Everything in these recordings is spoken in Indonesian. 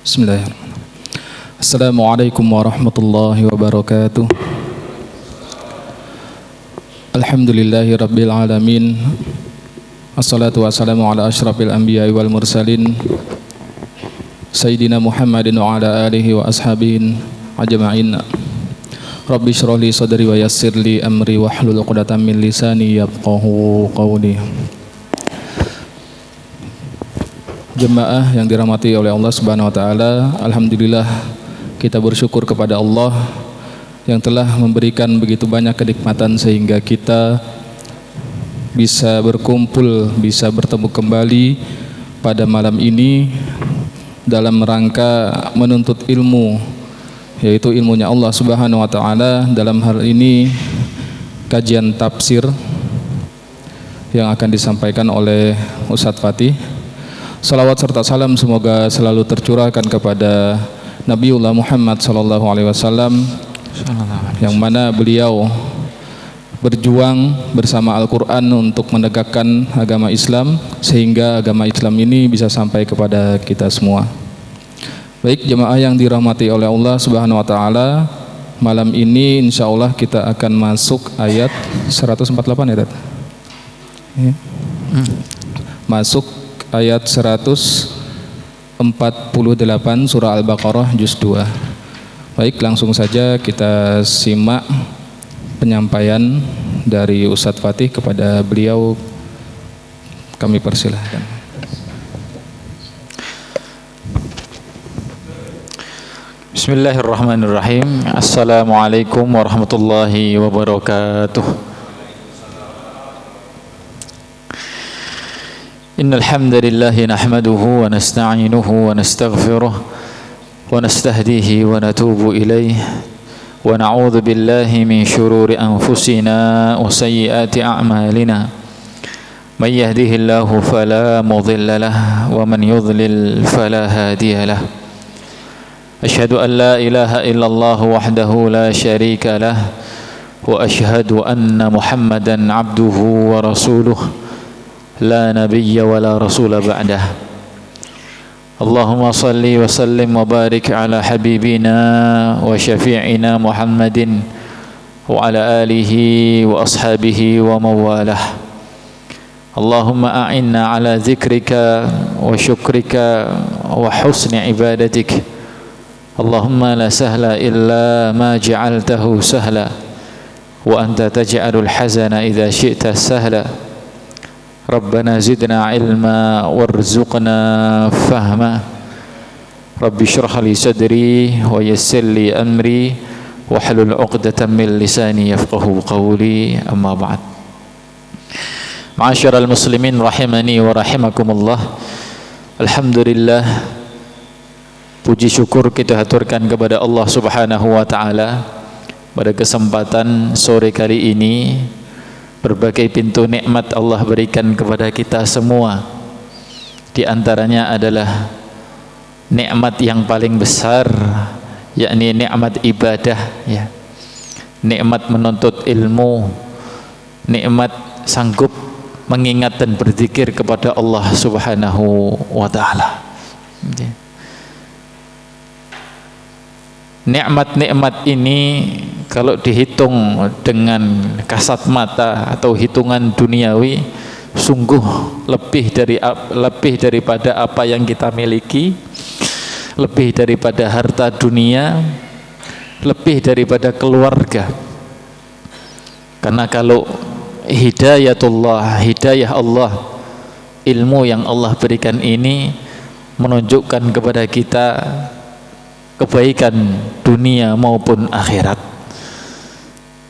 Bismillahirrahmanirrahim. Assalamualaikum warahmatullahi wabarakatuh. Alhamdulillahi rabbil alamin. Assalatu wassalamu ala asyrafil anbiya'i wal mursalin Sayyidina Muhammadin wa ala alihi wa ashabihin ajma'in. Rabbi shrah li sadri wa yassir li amri wahlul 'uqdatam min lisani yafqahu qawli. Jemaah yang dirahmati oleh Allah Subhanahu wa taala, alhamdulillah kita bersyukur kepada Allah yang telah memberikan begitu banyak kenikmatan sehingga kita bisa berkumpul, bisa bertemu kembali pada malam ini dalam rangka menuntut ilmu, yaitu ilmunya Allah Subhanahu wa taala. Dalam hal ini kajian tafsir yang akan disampaikan oleh Ustadz Fatih. Salawat serta salam semoga selalu tercurahkan kepada Nabiullah Muhammad sallallahu alaihi wasallam, yang mana beliau berjuang bersama Al-Quran untuk menegakkan agama Islam sehingga agama Islam ini bisa sampai kepada kita semua. Baik jemaah yang dirahmati oleh Allah Subhanahu wa taala, malam ini insya Allah kita akan masuk ayat 148 ya, ya. Masuk ayat 148 surah Al-Baqarah juz 2. Baik, langsung saja kita simak penyampaian dari Ustadz Fatih kepada beliau. Kami persilahkan. Bismillahirrahmanirrahim. Assalamualaikum warahmatullahi wabarakatuh. Innal hamdalillah nahmaduhu wa nasta'inuhu wa nastaghfiruh wa nastahdihi wa natubu ilayh wa na'udzu billahi min shururi anfusina wa sayyiati a'malina. May yahdihillahu fala mudilla lahu wa man yudlil fala hadiya lahu. Asyhadu an la ilaha illallah wahdahu la syarika lahu wa asyhadu anna Muhammadan abduhu wa rasuluh la nabiyya wa la rasula ba'dah. Allahumma salli wa sallim wa barik ala habibina wa syafi'ina Muhammadin wa ala alihi wa ashabihi wa mawalah. Allahumma a'inna ala zikrika wa syukrika wa husni ibadatik. Allahumma la sahla illa ma ja'altahu sahla wa anta taj'alul hazana idza syi'ta sahla. Rabbana zidna ilma warzuqna fahma. Rabbi syrah li sadri wa yassir li amri wahlul 'uqdatam min lisani yafqahu qawli. Amma ba'd. Ma'asyiral muslimin rahimani wa rahimakumullah. Alhamdulillah, puji syukur kita haturkan kepada Allah Subhanahu wa taala pada kesempatan sore kali ini. Berbagai pintu nikmat Allah berikan kepada kita semua. Di antaranya adalah nikmat yang paling besar, yakni nikmat ibadah, ya. Nikmat menuntut ilmu, nikmat sanggup mengingat dan berzikir kepada Allah Subhanahu wa taala. Nikmat-nikmat ini kalau dihitung dengan kasat mata atau hitungan duniawi, sungguh lebih daripada apa yang kita miliki, lebih daripada harta dunia, lebih daripada keluarga. Karena kalau hidayah Allah, ilmu yang Allah berikan ini menunjukkan kepada kita kebaikan dunia maupun akhirat,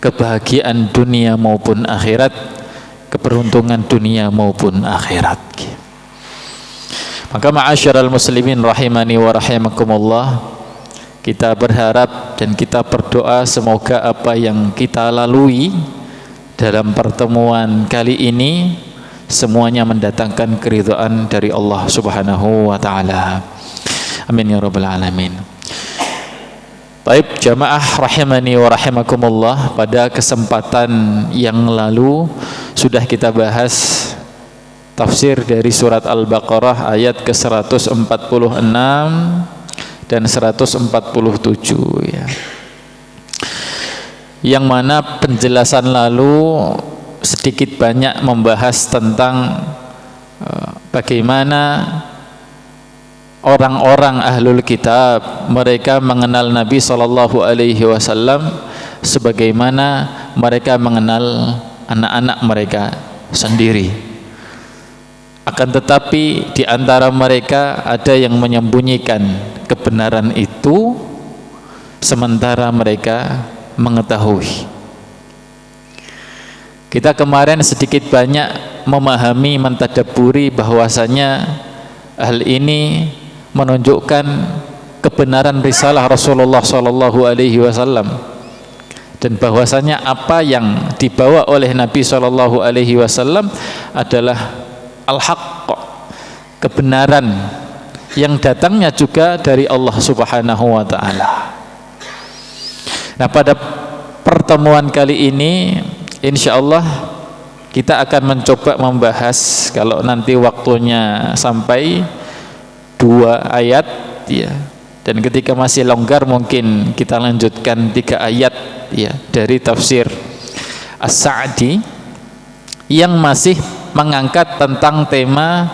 kebahagiaan dunia maupun akhirat, keberuntungan dunia maupun akhirat. Maka ma'asyiral muslimin rahimani wa rahimakumullah, kita berharap dan kita berdoa semoga apa yang kita lalui dalam pertemuan kali ini semuanya mendatangkan keridhaan dari Allah Subhanahu wa taala. Amin ya rabbal alamin. Baik jamaah rahimani wa rahimakumullah, pada kesempatan yang lalu sudah kita bahas tafsir dari surat Al-Baqarah ayat ke-146 dan 147 ya. Yang mana penjelasan lalu sedikit banyak membahas tentang bagaimana orang-orang ahlul kitab mereka mengenal Nabi SAW sebagaimana mereka mengenal anak-anak mereka sendiri. Akan tetapi di antara mereka ada yang menyembunyikan kebenaran itu sementara mereka mengetahui. Kita kemarin sedikit banyak memahami, mentadabburi bahwasanya hal ini menunjukkan kebenaran risalah Rasulullah SAW dan bahwasanya apa yang dibawa oleh Nabi SAW adalah al-haqq, kebenaran yang datangnya juga dari Allah Subhanahu wa taala. Nah, pada pertemuan kali ini insyaallah kita akan mencoba membahas, kalau nanti waktunya sampai 2 ayat ya, dan ketika masih longgar mungkin kita lanjutkan 3 ayat ya dari tafsir As-Sa'di yang masih mengangkat tentang tema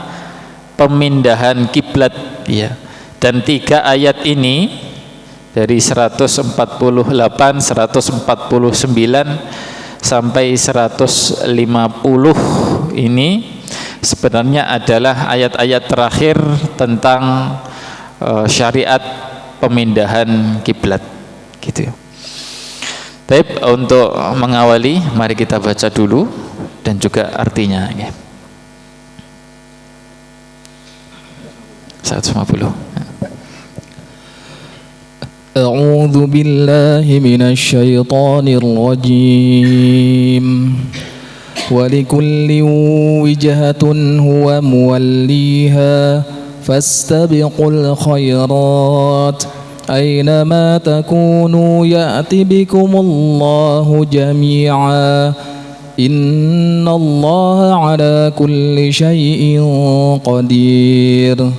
pemindahan kiblat ya. Dan 3 ayat ini dari 148, 149 sampai 150 ini sebenarnya adalah ayat-ayat terakhir tentang syariat pemindahan kiblat gitu ya. Baik, untuk mengawali mari kita baca dulu dan juga artinya ya. 150. أعوذ بالله من الشيطان الرجيم ولكل وجهة هو موليها فاستبقوا الخيرات أينما تكونوا يأت بكم الله جميعا إن الله على كل شيء قدير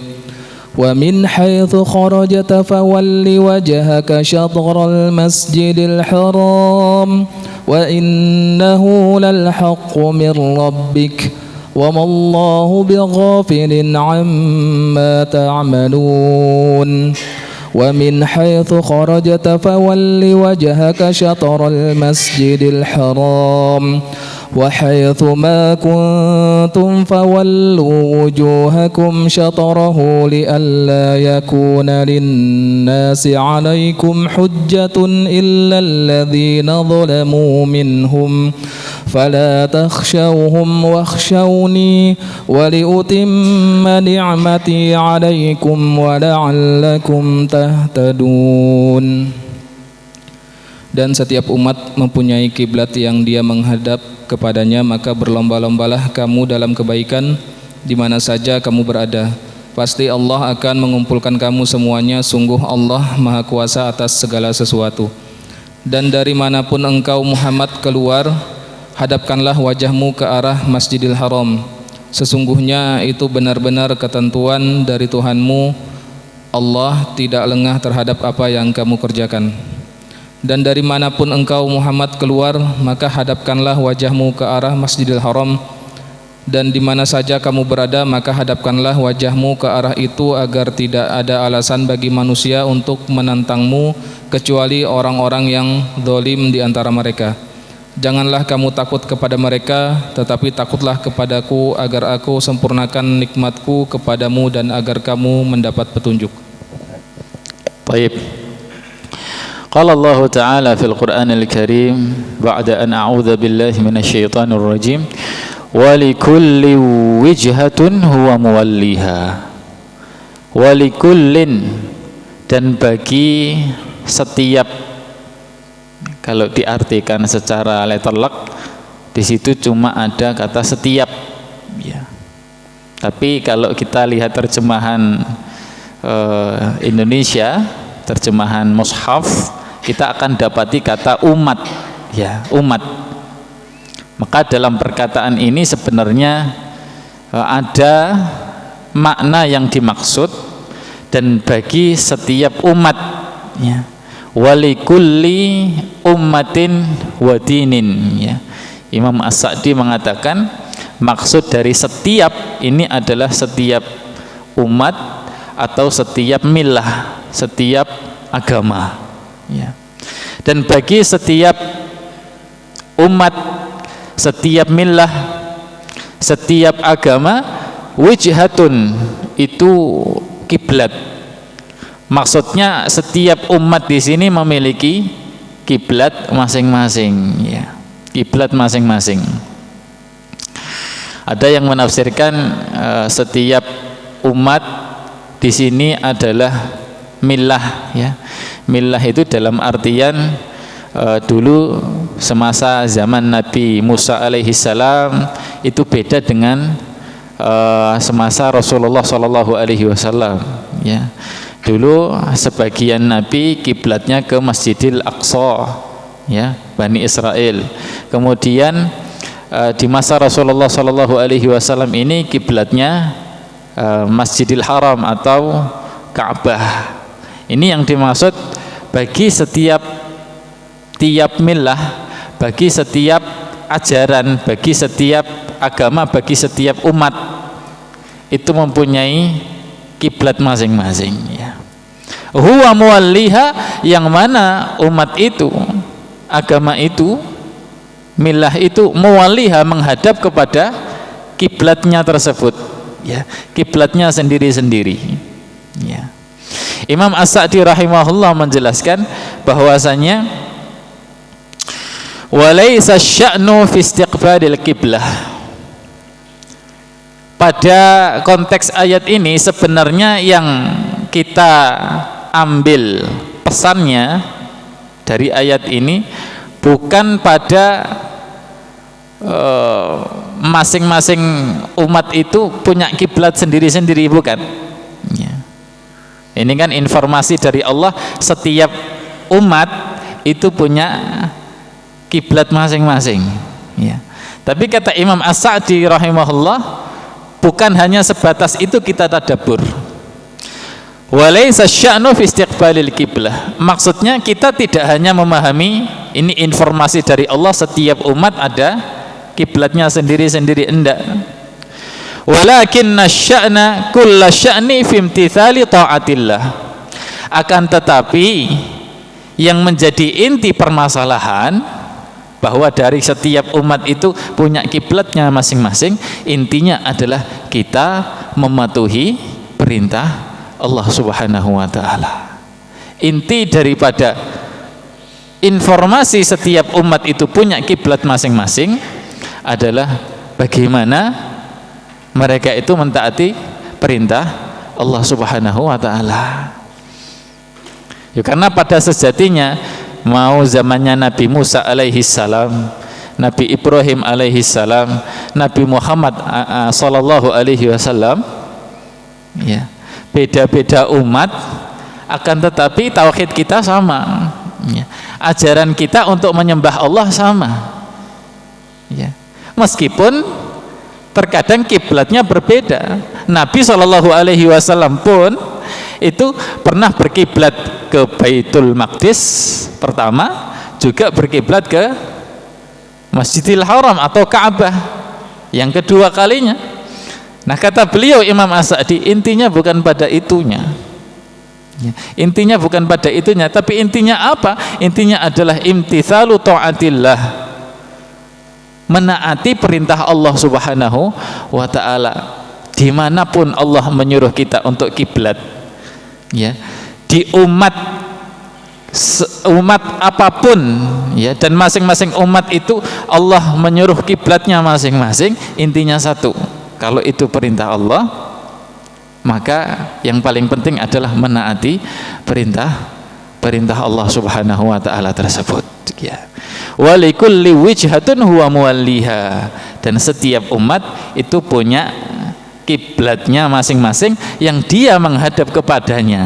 ومن حيث خرجت فول وجهك شطر المسجد الحرام وإنه للحق من ربك وما الله بغافل عما تعملون ومن حيث خرجت فول وجهك شطر المسجد الحرام وحيث ما كنتم فولوا وجوهكم شطره لئلا يكون للناس عليكم حجة إلا الذين ظلموا منهم فلا تخشوهم واخشوني ولأتم نعمتي عليكم ولعلكم تهتدون. Dan setiap umat mempunyai kiblat yang dia menghadap kepadanya, maka berlomba-lombalah kamu dalam kebaikan di mana saja kamu berada. Pasti Allah akan mengumpulkan kamu semuanya, sungguh Allah Maha Kuasa atas segala sesuatu. Dan dari manapun engkau Muhammad keluar, hadapkanlah wajahmu ke arah Masjidil Haram. Sesungguhnya itu benar-benar ketentuan dari Tuhanmu. Allah tidak lengah terhadap apa yang kamu kerjakan. Dan dari manapun engkau Muhammad keluar, maka hadapkanlah wajahmu ke arah Masjidil Haram. Dan di mana saja kamu berada, maka hadapkanlah wajahmu ke arah itu agar tidak ada alasan bagi manusia untuk menantangmu kecuali orang-orang yang zalim di antara mereka. Janganlah kamu takut kepada mereka, tetapi takutlah kepadaku agar aku sempurnakan nikmatku kepadamu dan agar kamu mendapat petunjuk. Baik. Qala Allah Ta'ala fil Qur'anil Karim ba'da an a'udzu billahi minasyaitonir rajim wa likulli wijhatun huwa muwalliha wa likullin, dan bagi setiap, kalau diartikan secara letterlock di situ cuma ada kata setiap ya. Tapi kalau kita lihat terjemahan Indonesia, terjemahan mushaf, kita akan dapati kata umat ya, umat. Maka dalam perkataan ini sebenarnya ada makna yang dimaksud dan bagi setiap umat, ya. Walikulli ummatin wadinin, ya. Imam As-Sa'di mengatakan maksud dari setiap ini adalah setiap umat atau setiap milah, setiap agama, ya. Dan bagi setiap umat, setiap milah, setiap agama, wijhatun itu kiblat. Maksudnya setiap umat di sini memiliki kiblat masing-masing, ya. Kiblat masing-masing. Ada yang menafsirkan setiap umat di sini adalah millah, ya. Millah itu dalam artian dulu semasa zaman Nabi Musa alaihi salam itu beda dengan semasa Rasulullah sallallahu alaihi wasallam, ya. Dulu sebagian Nabi kiblatnya ke Masjidil Aqsa, ya, Bani Israel. Kemudian di masa Rasulullah sallallahu alaihi wasallam ini kiblatnya Masjidil Haram atau Ka'bah. Ini yang dimaksud bagi setiap milah, bagi setiap ajaran, bagi setiap agama, bagi setiap umat itu mempunyai kiblat masing-masing, ya. Huwa muwalliha, yang mana umat itu, agama itu, milah itu muwalliha menghadap kepada kiblatnya tersebut, ya, kiblatnya sendiri-sendiri, ya. Imam As-Sa'di rahimahullah menjelaskan bahwasanya walaysa sya'nu fi istiqbalil qiblah. Pada konteks ayat ini sebenarnya yang kita ambil pesannya dari ayat ini bukan pada masing-masing umat itu punya kiblat sendiri-sendiri, bukan, ya. Ini kan informasi dari Allah, setiap umat itu punya kiblat masing-masing, ya. Tapi kata Imam As-Sa'di rahimahullah, bukan hanya sebatas itu kita tadabbur. Walaysa sya'nu fi istiqbalil qiblah. Maksudnya kita tidak hanya memahami ini informasi dari Allah, setiap umat ada kiblatnya sendiri-sendiri, enggak. Walakinna sya'na kulla sya'ni fi imtithali ta'atillah. Akan tetapi yang menjadi inti permasalahan bahwa dari setiap umat itu punya kiblatnya masing-masing, intinya adalah kita mematuhi perintah Allah Subhanahu wa taala. Inti daripada informasi setiap umat itu punya kiblat masing-masing adalah bagaimana mereka itu mentaati perintah Allah Subhanahu wa taala. Ya, karena pada sejatinya mau zamannya Nabi Musa alaihi salam, Nabi Ibrahim alaihi salam, Nabi Muhammad sallallahu alaihi wasallam, ya, beda-beda umat, akan tetapi tauhid kita sama, ya. Ajaran kita untuk menyembah Allah sama, ya. Meskipun terkadang kiblatnya berbeda. Nabi sallallahu alaihi wasallam pun itu pernah berkiblat ke Baitul Maqdis pertama, juga berkiblat ke Masjidil Haram atau Ka'bah yang kedua kalinya. Nah, kata beliau Imam As-Sa'di, intinya bukan pada itunya, ya, intinya bukan pada itunya, tapi intinya apa? Intinya adalah imtitsalu ta'atillah, menaati perintah Allah Subhanahu wa ta'ala dimanapun Allah menyuruh kita untuk kiblat, ya, di umat apapun, ya, dan masing-masing umat itu Allah menyuruh kiblatnya masing-masing, intinya satu, kalau itu perintah Allah, maka yang paling penting adalah menaati perintah Allah Subhanahu wa taala tersebut, ya. Walikulli wijhatun huwa muwalliha, dan setiap umat itu punya kiblatnya masing-masing yang dia menghadap kepadanya,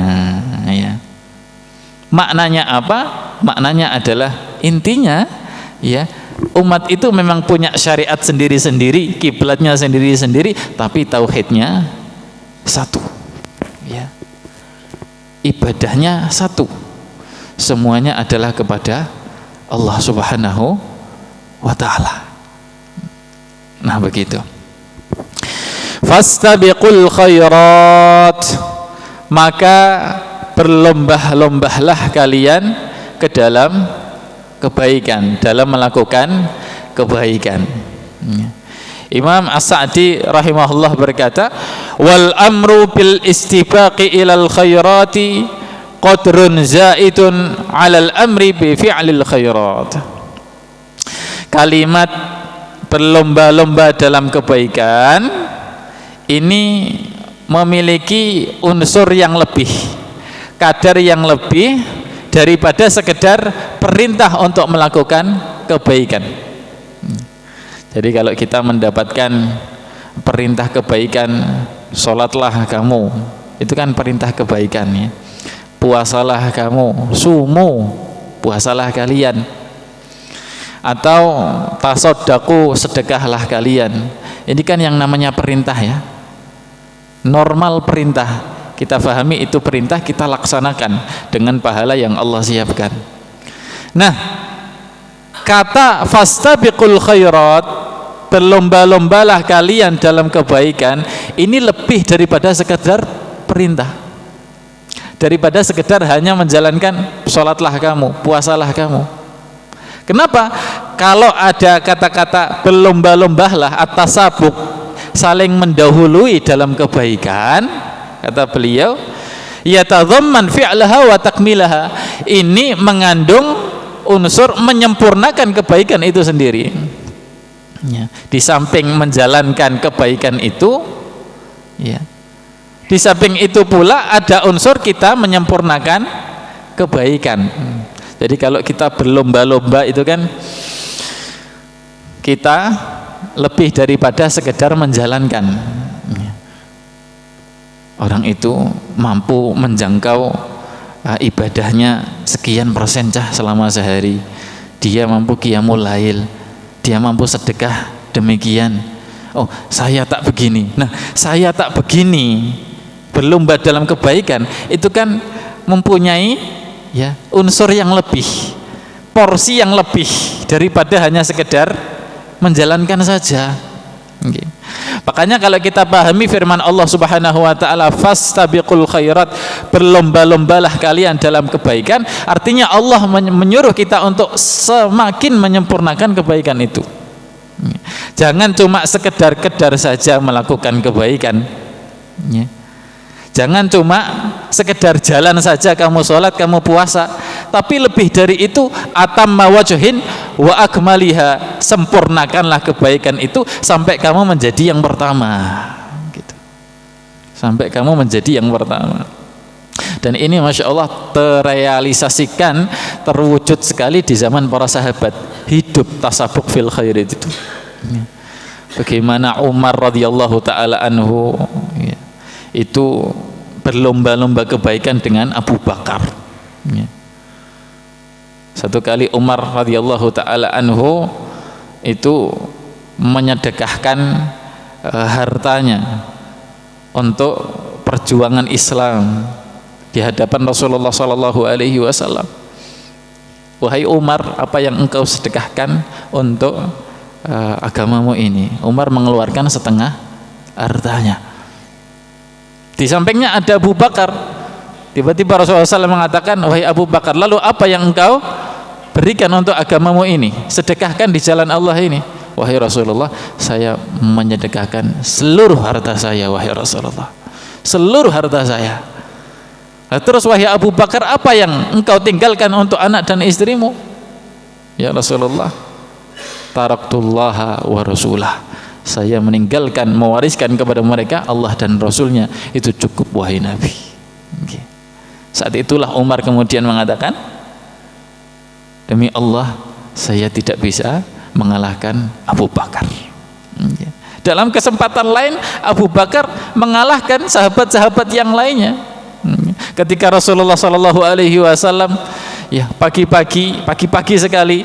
ya. Maknanya apa? Maknanya adalah intinya, ya, umat itu memang punya syariat sendiri-sendiri, kiblatnya sendiri-sendiri, tapi tauhidnya satu, ya. ibadahnya satu, semuanya adalah kepada Allah Subhanahu wa ta'ala. Nah begitu. Fastabiqul khairat, maka berlomba-lombalah kalian ke dalam kebaikan, dalam melakukan kebaikan. Imam As-Sa'di rahimahullah berkata, wal amru bil istibaqi ilal khairati qadrun zaidun alal amri bi fi'lil khairat. Kalimat berlomba-lomba dalam kebaikan ini memiliki unsur yang lebih, kadar yang lebih daripada sekedar perintah untuk melakukan kebaikan. Jadi kalau kita mendapatkan perintah kebaikan, sholatlah kamu, itu kan perintah kebaikan ya. Puasalah kamu, sumu, puasalah kalian. Atau tasodaku, sedekahlah kalian. Ini kan yang namanya perintah ya. Normal perintah, kita pahami itu perintah, kita laksanakan dengan pahala yang Allah siapkan. Nah, kata fastabiqul khairat, berlomba-lombalah kalian dalam kebaikan, ini lebih daripada sekedar perintah, daripada sekedar hanya menjalankan sholatlah kamu, puasalah kamu. Kenapa? Kalau ada kata-kata berlomba-lombalah, at-tasabuk, saling mendahului dalam kebaikan, kata beliau, yatadhamman fi'laha wa takmilaha, ini mengandung unsur menyempurnakan kebaikan itu sendiri ya. Di samping menjalankan kebaikan itu ya, di samping itu pula ada unsur kita menyempurnakan kebaikan. Jadi kalau kita berlomba-lomba itu kan kita lebih daripada sekedar menjalankan. Orang itu mampu menjangkau ibadahnya sekian persen selama sehari, dia mampu qiyamul lail, dia mampu sedekah demikian. Oh, saya tak begini. Nah, saya tak begini, berlomba dalam kebaikan itu kan mempunyai ya unsur yang lebih, porsi yang lebih daripada hanya sekedar menjalankan saja. Okay. Makanya kalau kita pahami firman Allah Subhanahu wa ta'ala, fastabiqul khairat, berlomba-lombalah kalian dalam kebaikan, artinya Allah menyuruh kita untuk semakin menyempurnakan kebaikan itu. Jangan cuma sekedar-kedar saja melakukan kebaikan. Jangan cuma sekedar jalan saja, kamu sholat, kamu puasa, tapi lebih dari itu, atamma wajhin wa akmaliha, sempurnakanlah kebaikan itu sampai kamu menjadi yang pertama gitu. Sampai kamu menjadi yang pertama. Dan ini Masya Allah terrealisasikan, terwujud sekali di zaman para sahabat, hidup tasabuk fil khair itu. Bagaimana Umar radhiyallahu ta'ala anhu ya, itu berlomba-lomba kebaikan dengan Abu Bakar ya. Satu kali Umar radhiyallahu ta'ala anhu itu menyedekahkan hartanya untuk perjuangan Islam di hadapan Rasulullah sallallahu alaihi wasallam. Wahai Umar, apa yang engkau sedekahkan untuk agamamu ini? Umar mengeluarkan setengah hartanya. Di sampingnya ada Abu Bakar. Tiba-tiba Rasulullah SAW mengatakan, wahai Abu Bakar, lalu apa yang engkau berikan untuk agamamu ini? Sedekahkan di jalan Allah ini. Wahai Rasulullah, saya menyedekahkan seluruh harta saya, wahai Rasulullah, seluruh harta saya. Nah, terus wahai Abu Bakar, apa yang engkau tinggalkan untuk anak dan istrimu? Ya Rasulullah, taraktullaha wa rasulah, saya meninggalkan, mewariskan kepada mereka Allah dan Rasulnya, itu cukup wahai Nabi. Okay. Saat itulah Umar kemudian mengatakan, demi Allah saya tidak bisa mengalahkan Abu Bakar. Okay. Dalam kesempatan lain Abu Bakar mengalahkan sahabat-sahabat yang lainnya. Ketika Rasulullah Shallallahu Alaihi Wasallam ya pagi-pagi sekali,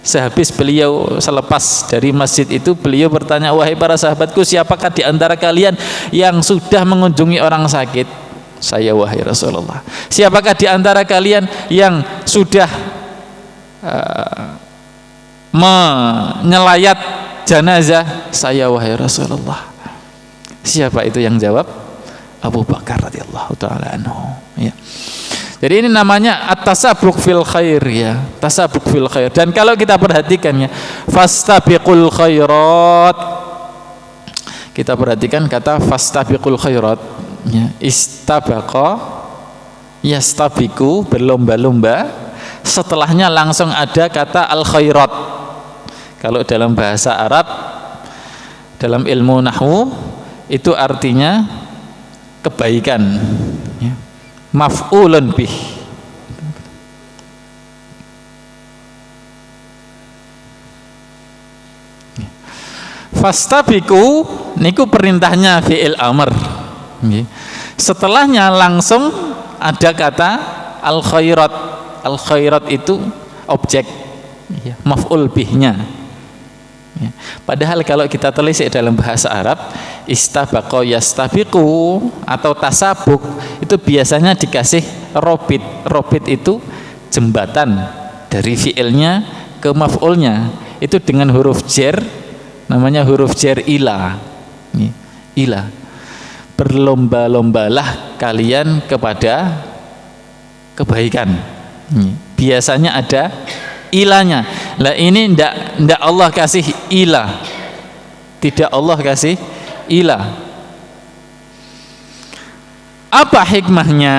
sehabis beliau selepas dari masjid itu, beliau bertanya, wahai para sahabatku, siapakah di antara kalian yang sudah mengunjungi orang sakit? Saya wahai Rasulullah. Siapakah di antara kalian yang sudah menyelayat jenazah? Saya wahai Rasulullah. Siapa itu yang jawab? Abu Bakar radhiyallahu taala anhu, ya. Jadi ini namanya at-tasabuq fil khair, ya. Tasabuq fil khair. Dan kalau kita perhatikan, ya, fastabiqul khairat. Kita perhatikan kata fastabiqul khairat, ya. Istabaqa yastabiqu, berlomba-lomba. Setelahnya langsung ada kata al khairat. Kalau dalam bahasa Arab, dalam ilmu nahwu, itu artinya kebaikan, ya. Maf'ulun bih. Fastabiqu niku perintahnya fi'il amr. Setelahnya langsung ada kata al khairat. Al khairat itu objek, ya, maf'ul bihnya. Ya. Padahal kalau kita telisik dalam bahasa Arab, istabaqa yastabiqu atau tasabuk itu biasanya dikasih robit. Robit itu jembatan dari fiilnya ke maf'ulnya. Itu dengan huruf jar, namanya huruf jar ila. Ila. Berlomba-lombalah kalian kepada kebaikan. Biasanya ada ilahnya. Lah ini ndak Allah kasih ilah. Tidak Allah kasih ilah. Apa hikmahnya?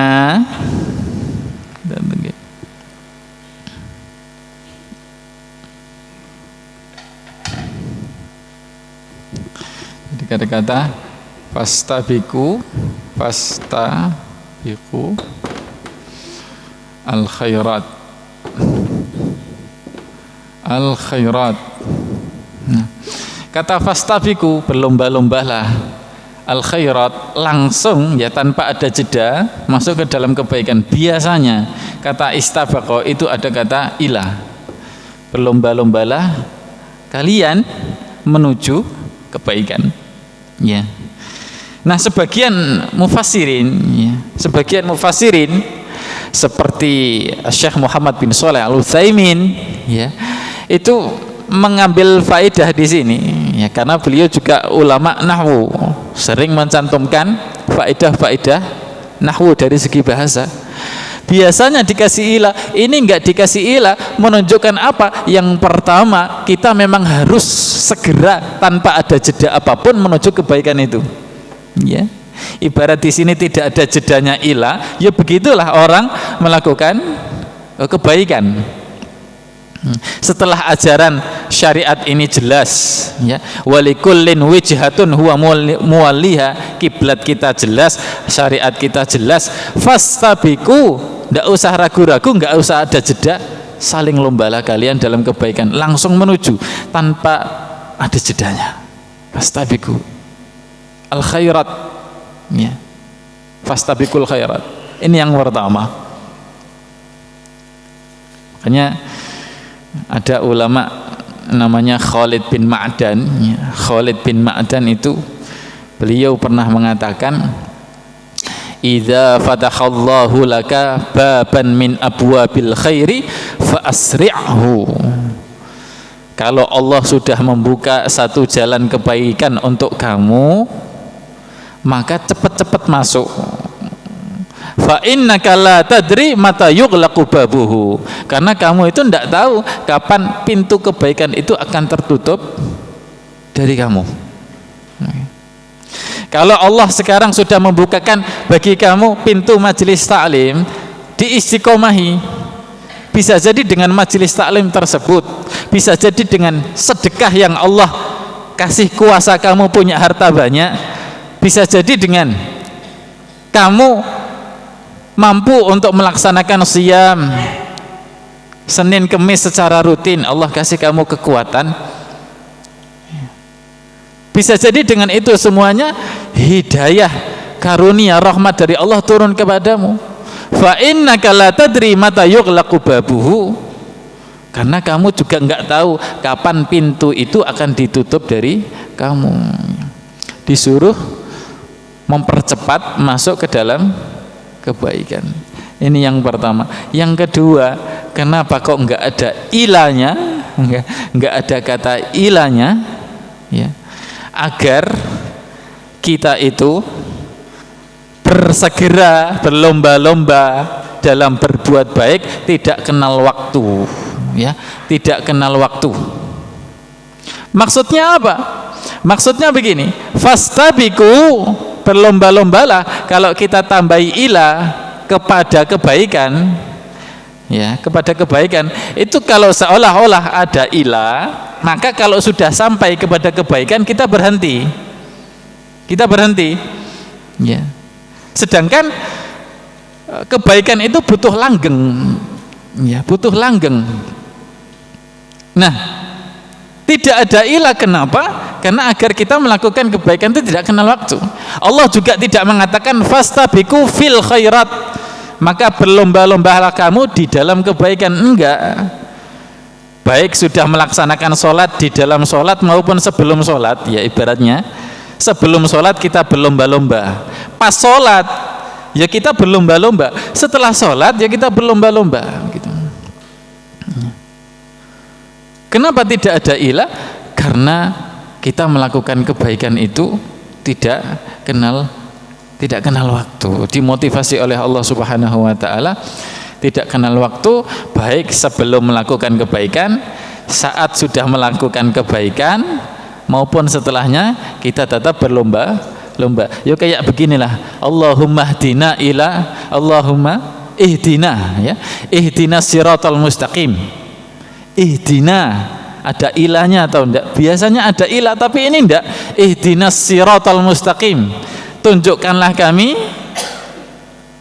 Jadi kata-kata fastabiqu al khairat. Al khairat. Kata fastabiqu, berlomba-lombalah, al khairat langsung, ya, tanpa ada jeda masuk ke dalam kebaikan. Biasanya kata istabaqa itu ada kata ilah. Berlomba-lombalah kalian menuju kebaikan, ya. Nah, sebagian mufassirin, ya, seperti Syekh Muhammad bin Shalih Al-Utsaimin, ya, itu mengambil faedah di sini, ya, karena beliau juga ulama nahwu, sering mencantumkan faedah-faedah nahwu dari segi bahasa. Biasanya dikasih ilah, ini enggak dikasih ilah, menunjukkan apa? Yang pertama, kita memang harus segera tanpa ada jeda apapun menuju kebaikan itu, ya. Ibarat di sini tidak ada jedanya ilah, ya begitulah orang melakukan kebaikan. Setelah ajaran syariat ini jelas, ya, walikullin wijhatun huwa muwalliha, kiblat kita jelas, syariat kita jelas, fastabiqu, enggak usah ragu-ragu, enggak usah ada jeda, saling lombalah kalian dalam kebaikan, langsung menuju tanpa ada jedanya. Fastabiqu al khairat, ya, fastabiqul khairat. Ini yang pertama. Makanya ada ulama namanya Khalid bin Ma'dan, ya. Khalid bin Ma'dan itu beliau pernah mengatakan, idza fatahallahu laka baban min abwabil khairi fa asri'hu. Kalau Allah sudah membuka satu jalan kebaikan untuk kamu, maka cepat-cepat masuk. Fa innaka la tadri mata yughlaqu babuhu, karena kamu itu tidak tahu kapan pintu kebaikan itu akan tertutup dari kamu. Kalau Allah sekarang sudah membukakan bagi kamu pintu majelis taklim, diistiqomahi. Bisa jadi dengan majelis taklim tersebut, bisa jadi dengan sedekah yang Allah kasih kuasa kamu punya harta banyak, bisa jadi dengan kamu mampu untuk melaksanakan siyam Senin Kemis secara rutin, Allah kasih kamu kekuatan. Bisa jadi dengan itu semuanya hidayah, karunia, rahmat dari Allah turun kepadamu. Fa innaka la tadri mata yughlaqu babuhu, karena kamu juga enggak tahu kapan pintu itu akan ditutup dari kamu. Disuruh mempercepat masuk ke dalam kebaikan. Ini yang pertama. Yang kedua, kenapa kok enggak ada ilanya, enggak ada kata ilanya, ya, agar kita itu bersegera, berlomba-lomba dalam berbuat baik, tidak kenal waktu, ya, tidak kenal waktu. Maksudnya apa? Maksudnya begini, fastabiqu, berlomba-lombalah. Kalau kita tambahi ila kepada kebaikan, ya, kepada kebaikan itu kalau seolah-olah ada ila, maka kalau sudah sampai kepada kebaikan kita berhenti, ya. Sedangkan kebaikan itu butuh langgeng, ya, butuh langgeng. Nah, tidak ada ilah, kenapa? Karena agar kita melakukan kebaikan itu tidak kenal waktu. Allah juga tidak mengatakan fastabiqu fil khairat, maka berlomba-lombalah kamu di dalam kebaikan. Enggak. Baik sudah melaksanakan sholat, di dalam sholat maupun sebelum sholat, ya, ibaratnya sebelum sholat kita berlomba-lomba, pas sholat ya kita berlomba-lomba, setelah sholat ya kita berlomba-lomba gitu. Kenapa tidak ada ilah? Karena kita melakukan kebaikan itu tidak kenal waktu, dimotivasi oleh Allah Subhanahu wa taala, tidak kenal waktu, baik sebelum melakukan kebaikan, saat sudah melakukan kebaikan, maupun setelahnya kita tetap berlomba-lomba. Ya kayak beginilah, Allahumma ihdina, ya, ihdinas siratal mustaqim. Ihdina, ada ilahnya atau enggak? Biasanya ada ilah, tapi ini enggak. Ihdinas siratal mustaqim, tunjukkanlah kami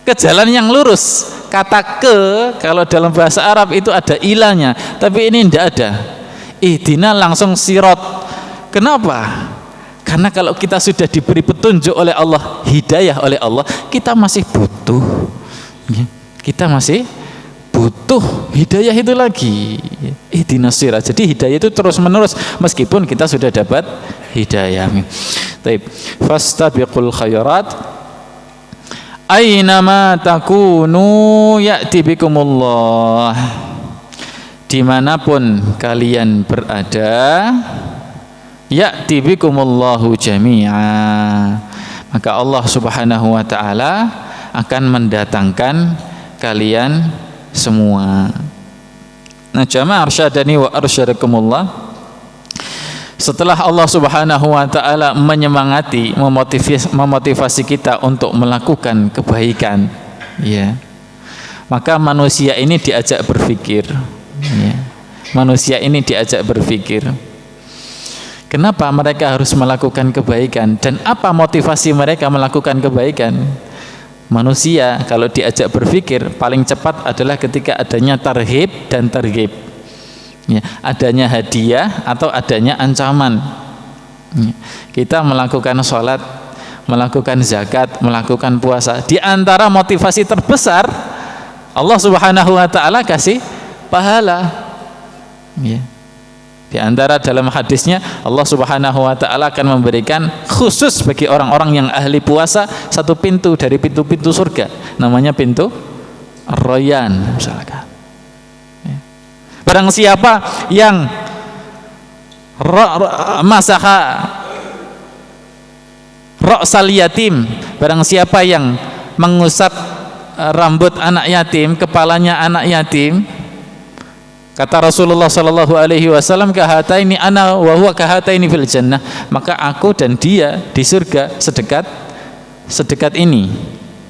ke jalan yang lurus. Kata ke kalau dalam bahasa Arab itu ada ilahnya, tapi ini enggak ada. Ihdina langsung sirat. Kenapa? Karena kalau kita sudah diberi petunjuk oleh Allah, hidayah oleh Allah, kita masih butuh, kita masih butuh hidayah itu lagi. Ihdinas sirat. Jadi hidayah itu terus menerus meskipun kita sudah dapat hidayah. Baik. Fastabiqul khairat aynama takunu ya'ti bikumullah. Dimanapun kalian berada, ya'ti bikumullahu jami'a, maka Allah Subhanahu wa ta'ala akan mendatangkan kalian semua. Nah, jamaah arsyadani wa arsyadakumullah, setelah Allah Subhanahu wa ta'ala menyemangati, memotivasi kita untuk melakukan kebaikan, ya, maka manusia ini diajak berpikir, ya. Manusia ini diajak berpikir, kenapa mereka harus melakukan kebaikan dan apa motivasi mereka melakukan kebaikan. Manusia kalau diajak berpikir paling cepat adalah ketika adanya tarhib dan targhib, ya, adanya hadiah atau adanya ancaman, ya. Kita melakukan sholat, melakukan zakat, melakukan puasa, di antara motivasi terbesar Allah Subhanahu wa ta'ala kasih pahala, ya. Di antara dalam hadisnya Allah Subhanahu wa ta'ala akan memberikan khusus bagi orang-orang yang ahli puasa satu pintu dari pintu-pintu surga, namanya pintu Ar-Rayyan misalkan. Barang siapa yang masaha ra'sal yatim, barang siapa yang mengusap rambut anak yatim, kepalanya anak yatim, kata Rasulullah sallallahu alaihi wasallam, kahataini ana wa huwa kahataini fil jannah, maka aku dan dia di surga sedekat ini,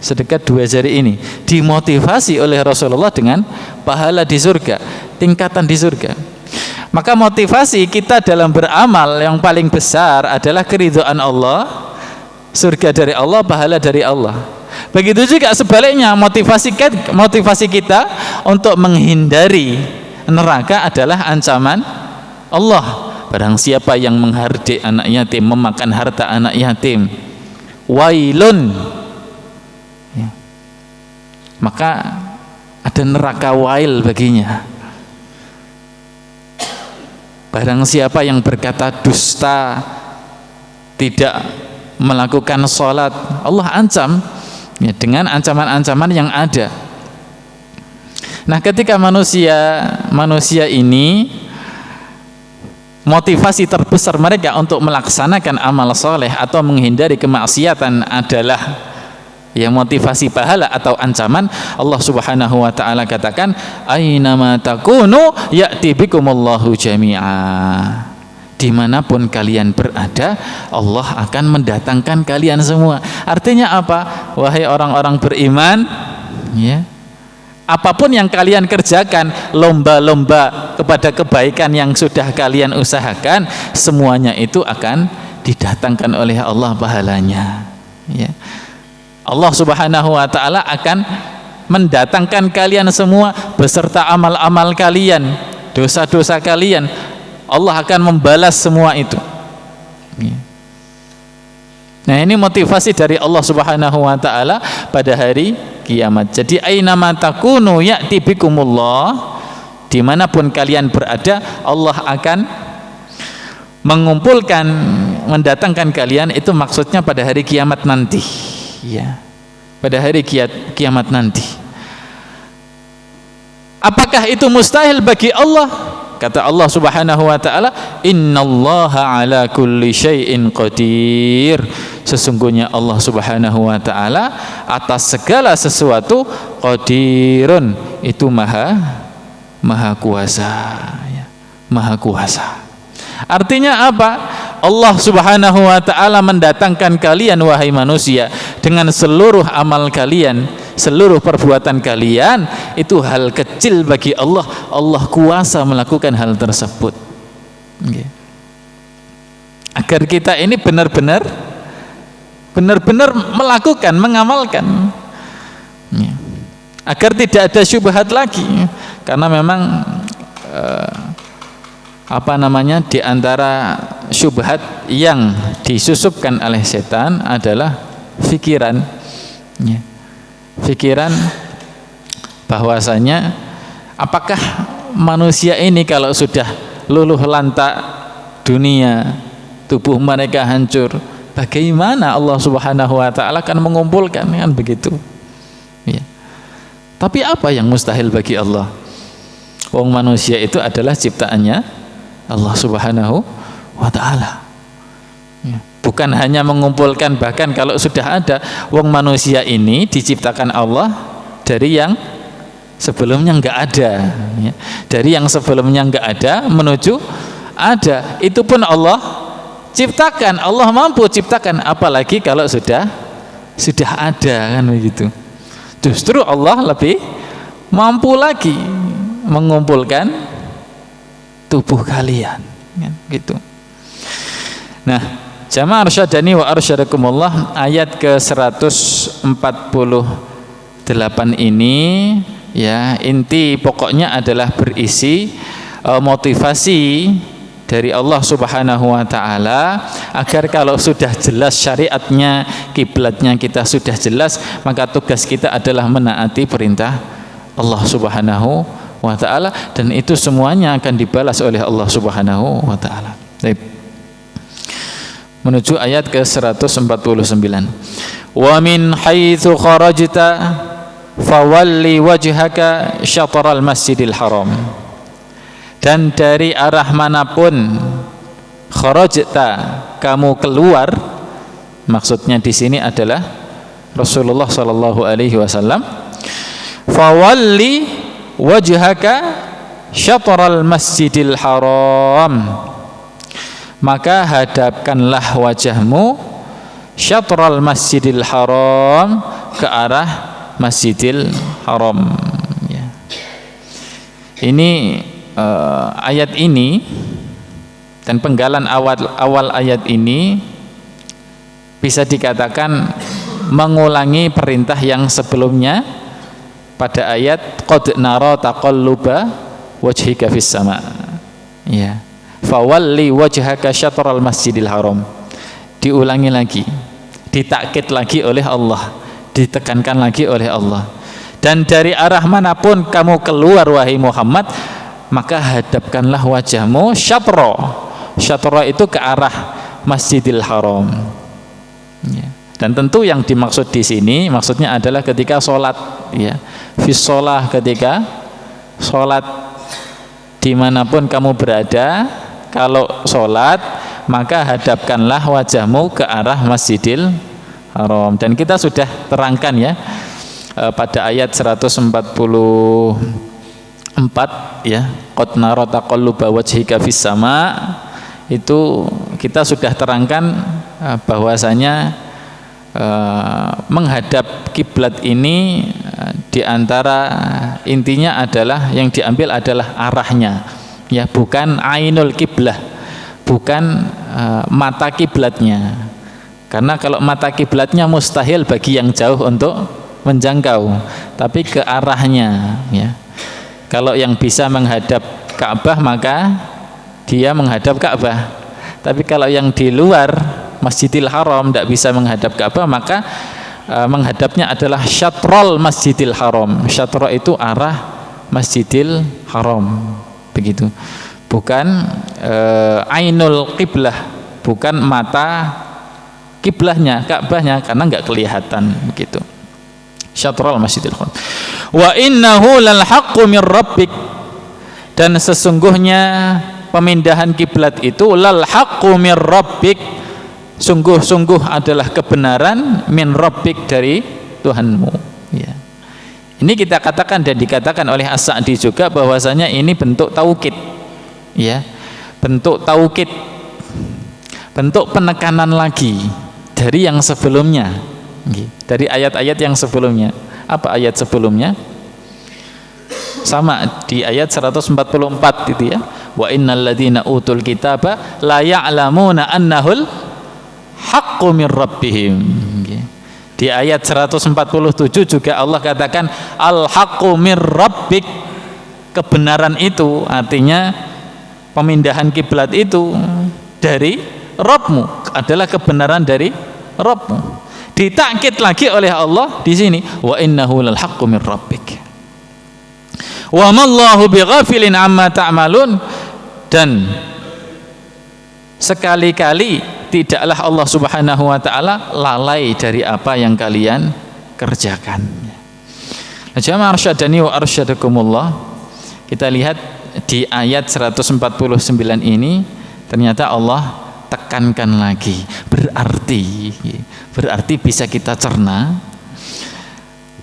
sedekat dua jari ini. Dimotivasi oleh Rasulullah dengan pahala di surga, tingkatan di surga. Maka motivasi kita dalam beramal yang paling besar adalah keridhaan Allah, surga dari Allah, pahala dari Allah. Begitu juga sebaliknya, motivasi kita untuk menghindari neraka adalah ancaman Allah. Barang siapa yang menghardik anak yatim, memakan harta anak yatim, wailun, ya, maka ada neraka wail baginya. Barang siapa yang berkata dusta, tidak melakukan sholat, Allah ancam ya, dengan ancaman-ancaman yang ada. Nah, ketika manusia ini motivasi terbesar mereka untuk melaksanakan amal soleh atau menghindari kemaksiatan adalah ya motivasi pahala atau ancaman, Allah Subhanahu wa taala katakan ainama takunu ya'ti bikumullahu jami'a. Dimanapun kalian berada, Allah akan mendatangkan kalian semua. Artinya apa? Wahai orang-orang beriman, ya, apapun yang kalian kerjakan, lomba-lomba kepada kebaikan yang sudah kalian usahakan, semuanya itu akan didatangkan oleh Allah pahalanya. Ya. Allah Subhanahu wa taala akan mendatangkan kalian semua beserta amal-amal kalian, dosa-dosa kalian. Allah akan membalas semua itu. Nah, ini motivasi dari Allah Subhanahu wa taala pada hari kiamat. Jadi ainama takunu ya'ti bikumullah, dimanapun kalian berada, Allah akan mengumpulkan, mendatangkan kalian, itu maksudnya pada hari kiamat nanti. Ya, pada hari kiamat nanti. Apakah itu mustahil bagi Allah? Kata Allah Subhanahu wa taala, innallaha ala kulli syai'in qadir. Sesungguhnya Allah Subhanahu wa taala atas segala sesuatu qadirun, itu maha kuasa, ya, maha kuasa. Artinya apa? Allah Subhanahu wa taala mendatangkan kalian wahai manusia dengan seluruh amal kalian, seluruh perbuatan kalian, itu hal kecil bagi Allah. Allah kuasa melakukan hal tersebut. Okay. Agar kita ini benar-benar melakukan, mengamalkan, yeah, agar tidak ada syubhat lagi. Karena memang di antara syubhat yang disusupkan oleh setan adalah pikiran, ya, pikiran bahwasanya apakah manusia ini kalau sudah luluh lantak dunia, tubuh mereka hancur, bagaimana Allah Subhanahu wa taala akan mengumpulkan, kan begitu, ya. Tapi apa yang mustahil bagi Allah? Wong manusia itu adalah ciptaannya Allah Subhanahu wa taala. Ya. Bukan hanya mengumpulkan, bahkan kalau sudah ada, wong manusia ini diciptakan Allah dari yang sebelumnya enggak ada, ya. Dari yang sebelumnya enggak ada menuju ada, itu pun Allah ciptakan, Allah mampu ciptakan, apalagi kalau sudah ada, kan begitu. Justru Allah lebih mampu lagi mengumpulkan tubuh kalian, kan gitu. Nah, jamaah arsyadani wa arsyadakumullah, ayat ke 148 ini, ya, inti pokoknya adalah berisi motivasi dari Allah Subhanahu wa taala agar kalau sudah jelas syariatnya, kiblatnya kita sudah jelas, maka tugas kita adalah menaati perintah Allah Subhanahu wa ta'ala, dan itu semuanya akan dibalas oleh Allah Subhanahu wa ta'ala. Baik. Menuju ayat ke 149. Wa min haitsu kharajta fawalli wajhaka syatral masjidil haram. Dan dari arah manapun kharajta, kamu keluar, maksudnya di sini adalah Rasulullah sallallahu alaihi wasallam, fawalli wajhaka syatral masjidil haram, maka hadapkanlah wajahmu syatral masjidil haram, ke arah masjidil haram, ya. Ini ayat ini dan penggalan awal ayat ini bisa dikatakan mengulangi perintah yang sebelumnya pada ayat qad nara taqalluba wajhika fis sama, ya, fawalli wajhaka syatral masjidil haram. Diulangi lagi, ditakkid lagi oleh Allah, ditekankan lagi oleh Allah. Dan dari arah manapun kamu keluar wahai Muhammad, maka hadapkanlah wajahmu syatra. Syatra itu ke arah masjidil haram, ya. Dan tentu yang dimaksud di sini maksudnya adalah ketika sholat, ya. Fis sholah, ketika sholat dimanapun kamu berada, kalau sholat maka hadapkanlah wajahmu ke arah Masjidil Haram. Dan kita sudah terangkan ya pada ayat 144 ya, qad nara taqalluba wajhika fis sama, itu kita sudah terangkan bahwasanya menghadap kiblat ini diantara intinya adalah yang diambil adalah arahnya, ya, bukan ainul kiblah, bukan mata kiblatnya. Karena kalau mata kiblatnya mustahil bagi yang jauh untuk menjangkau, tapi ke arahnya, ya. Kalau yang bisa menghadap Ka'bah maka dia menghadap Ka'bah. Tapi kalau yang di luar Masjidil Haram tidak bisa menghadap Ka'bah, maka menghadapnya adalah syatrol Masjidil Haram. Syatro itu arah Masjidil Haram, begitu. Bukan ainul qiblah, bukan mata kiblahnya, Ka'bahnya, karena nggak kelihatan, begitu. Syatrol Masjidil Haram. Wa innahu lal haqqu mir rabbik, dan sesungguhnya pemindahan kiblat itu lal haqqu mir rabbik, sungguh-sungguh adalah kebenaran, min rabbik, dari Tuhanmu, ya. Ini kita katakan dan dikatakan oleh As-Sa'di juga bahwasanya ini bentuk taukid, ya, bentuk taukid, bentuk penekanan lagi dari yang sebelumnya, dari ayat-ayat yang sebelumnya. Apa ayat sebelumnya? Sama di ayat 144 itu, ya. Wa innal ladzina utul kitaba la ya'lamuna annahul haqqu mir rabbihim. Di ayat 147 juga Allah katakan al haqqu mir rabbik, kebenaran itu artinya pemindahan kiblat itu dari Rabbmu, adalah kebenaran dari Rabbmu. Ditakkid lagi oleh Allah di sini, wa innahu lal haqqu mir rabbik wa mallahu bighafilin amma ta'malun, dan sekali-kali tidaklah Allah Subhanahu wa taala lalai dari apa yang kalian kerjakan. Jamaah arsyadani wa arsyadakumullah, kita lihat di ayat 149 ini ternyata Allah tekankan lagi, berarti bisa kita cerna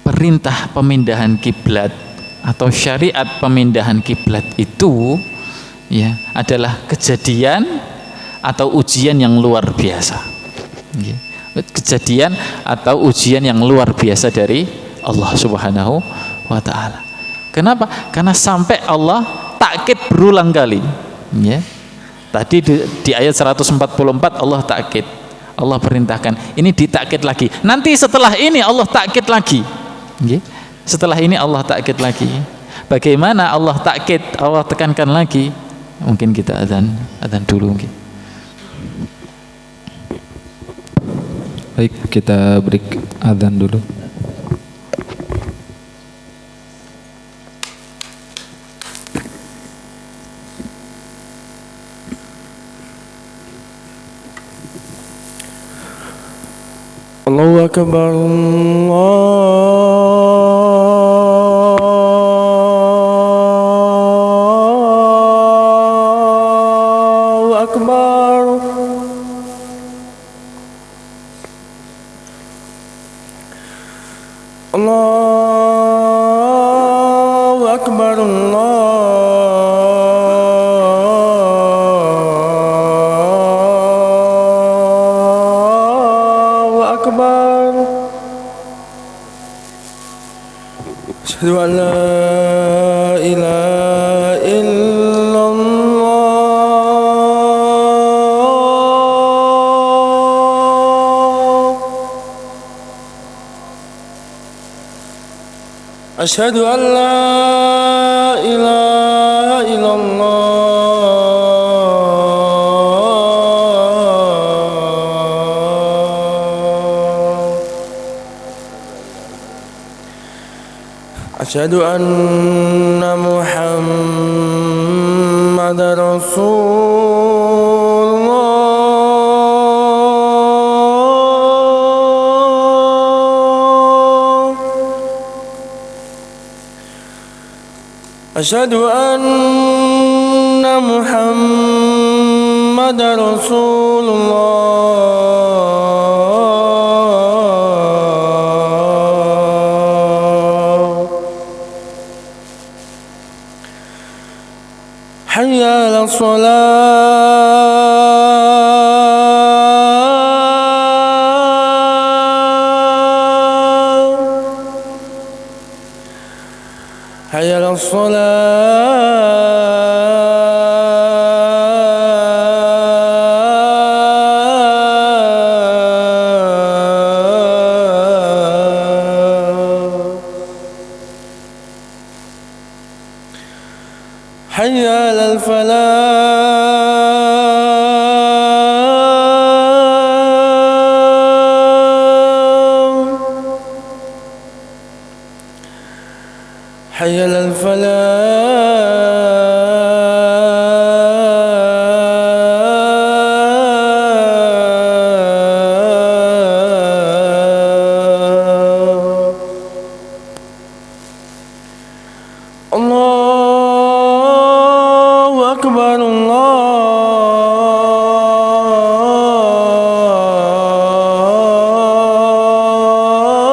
perintah pemindahan kiblat atau syariat pemindahan kiblat itu, ya, adalah kejadian atau ujian yang luar biasa, ya. Kejadian atau ujian yang luar biasa dari Allah Subhanahu wa taala. Kenapa? Karena sampai Allah takkid berulang kali, ya. Tadi di ayat 144 Allah takkid, Allah perintahkan, ini ditakkid lagi. Nanti setelah ini Allah takkid lagi, setelah ini Allah takkid lagi. Bagaimana Allah takkid, Allah tekankan lagi? Mungkin kita adzan dulu mungkin. Baik, kita beri adzan dulu. Allahu Akbar, Allahu Akbar. Allahu Akbar, Allahu Akbar. Asyhadu an la ilaha illallah. Asyhadu an la ilaha illallah. Asyhadu anna Muhammadar Rasulullah. أشهد أن محمد رسول الله حي على الصلاة حي على الصلاة حي على الفلاح حي على الفلاح الله أكبر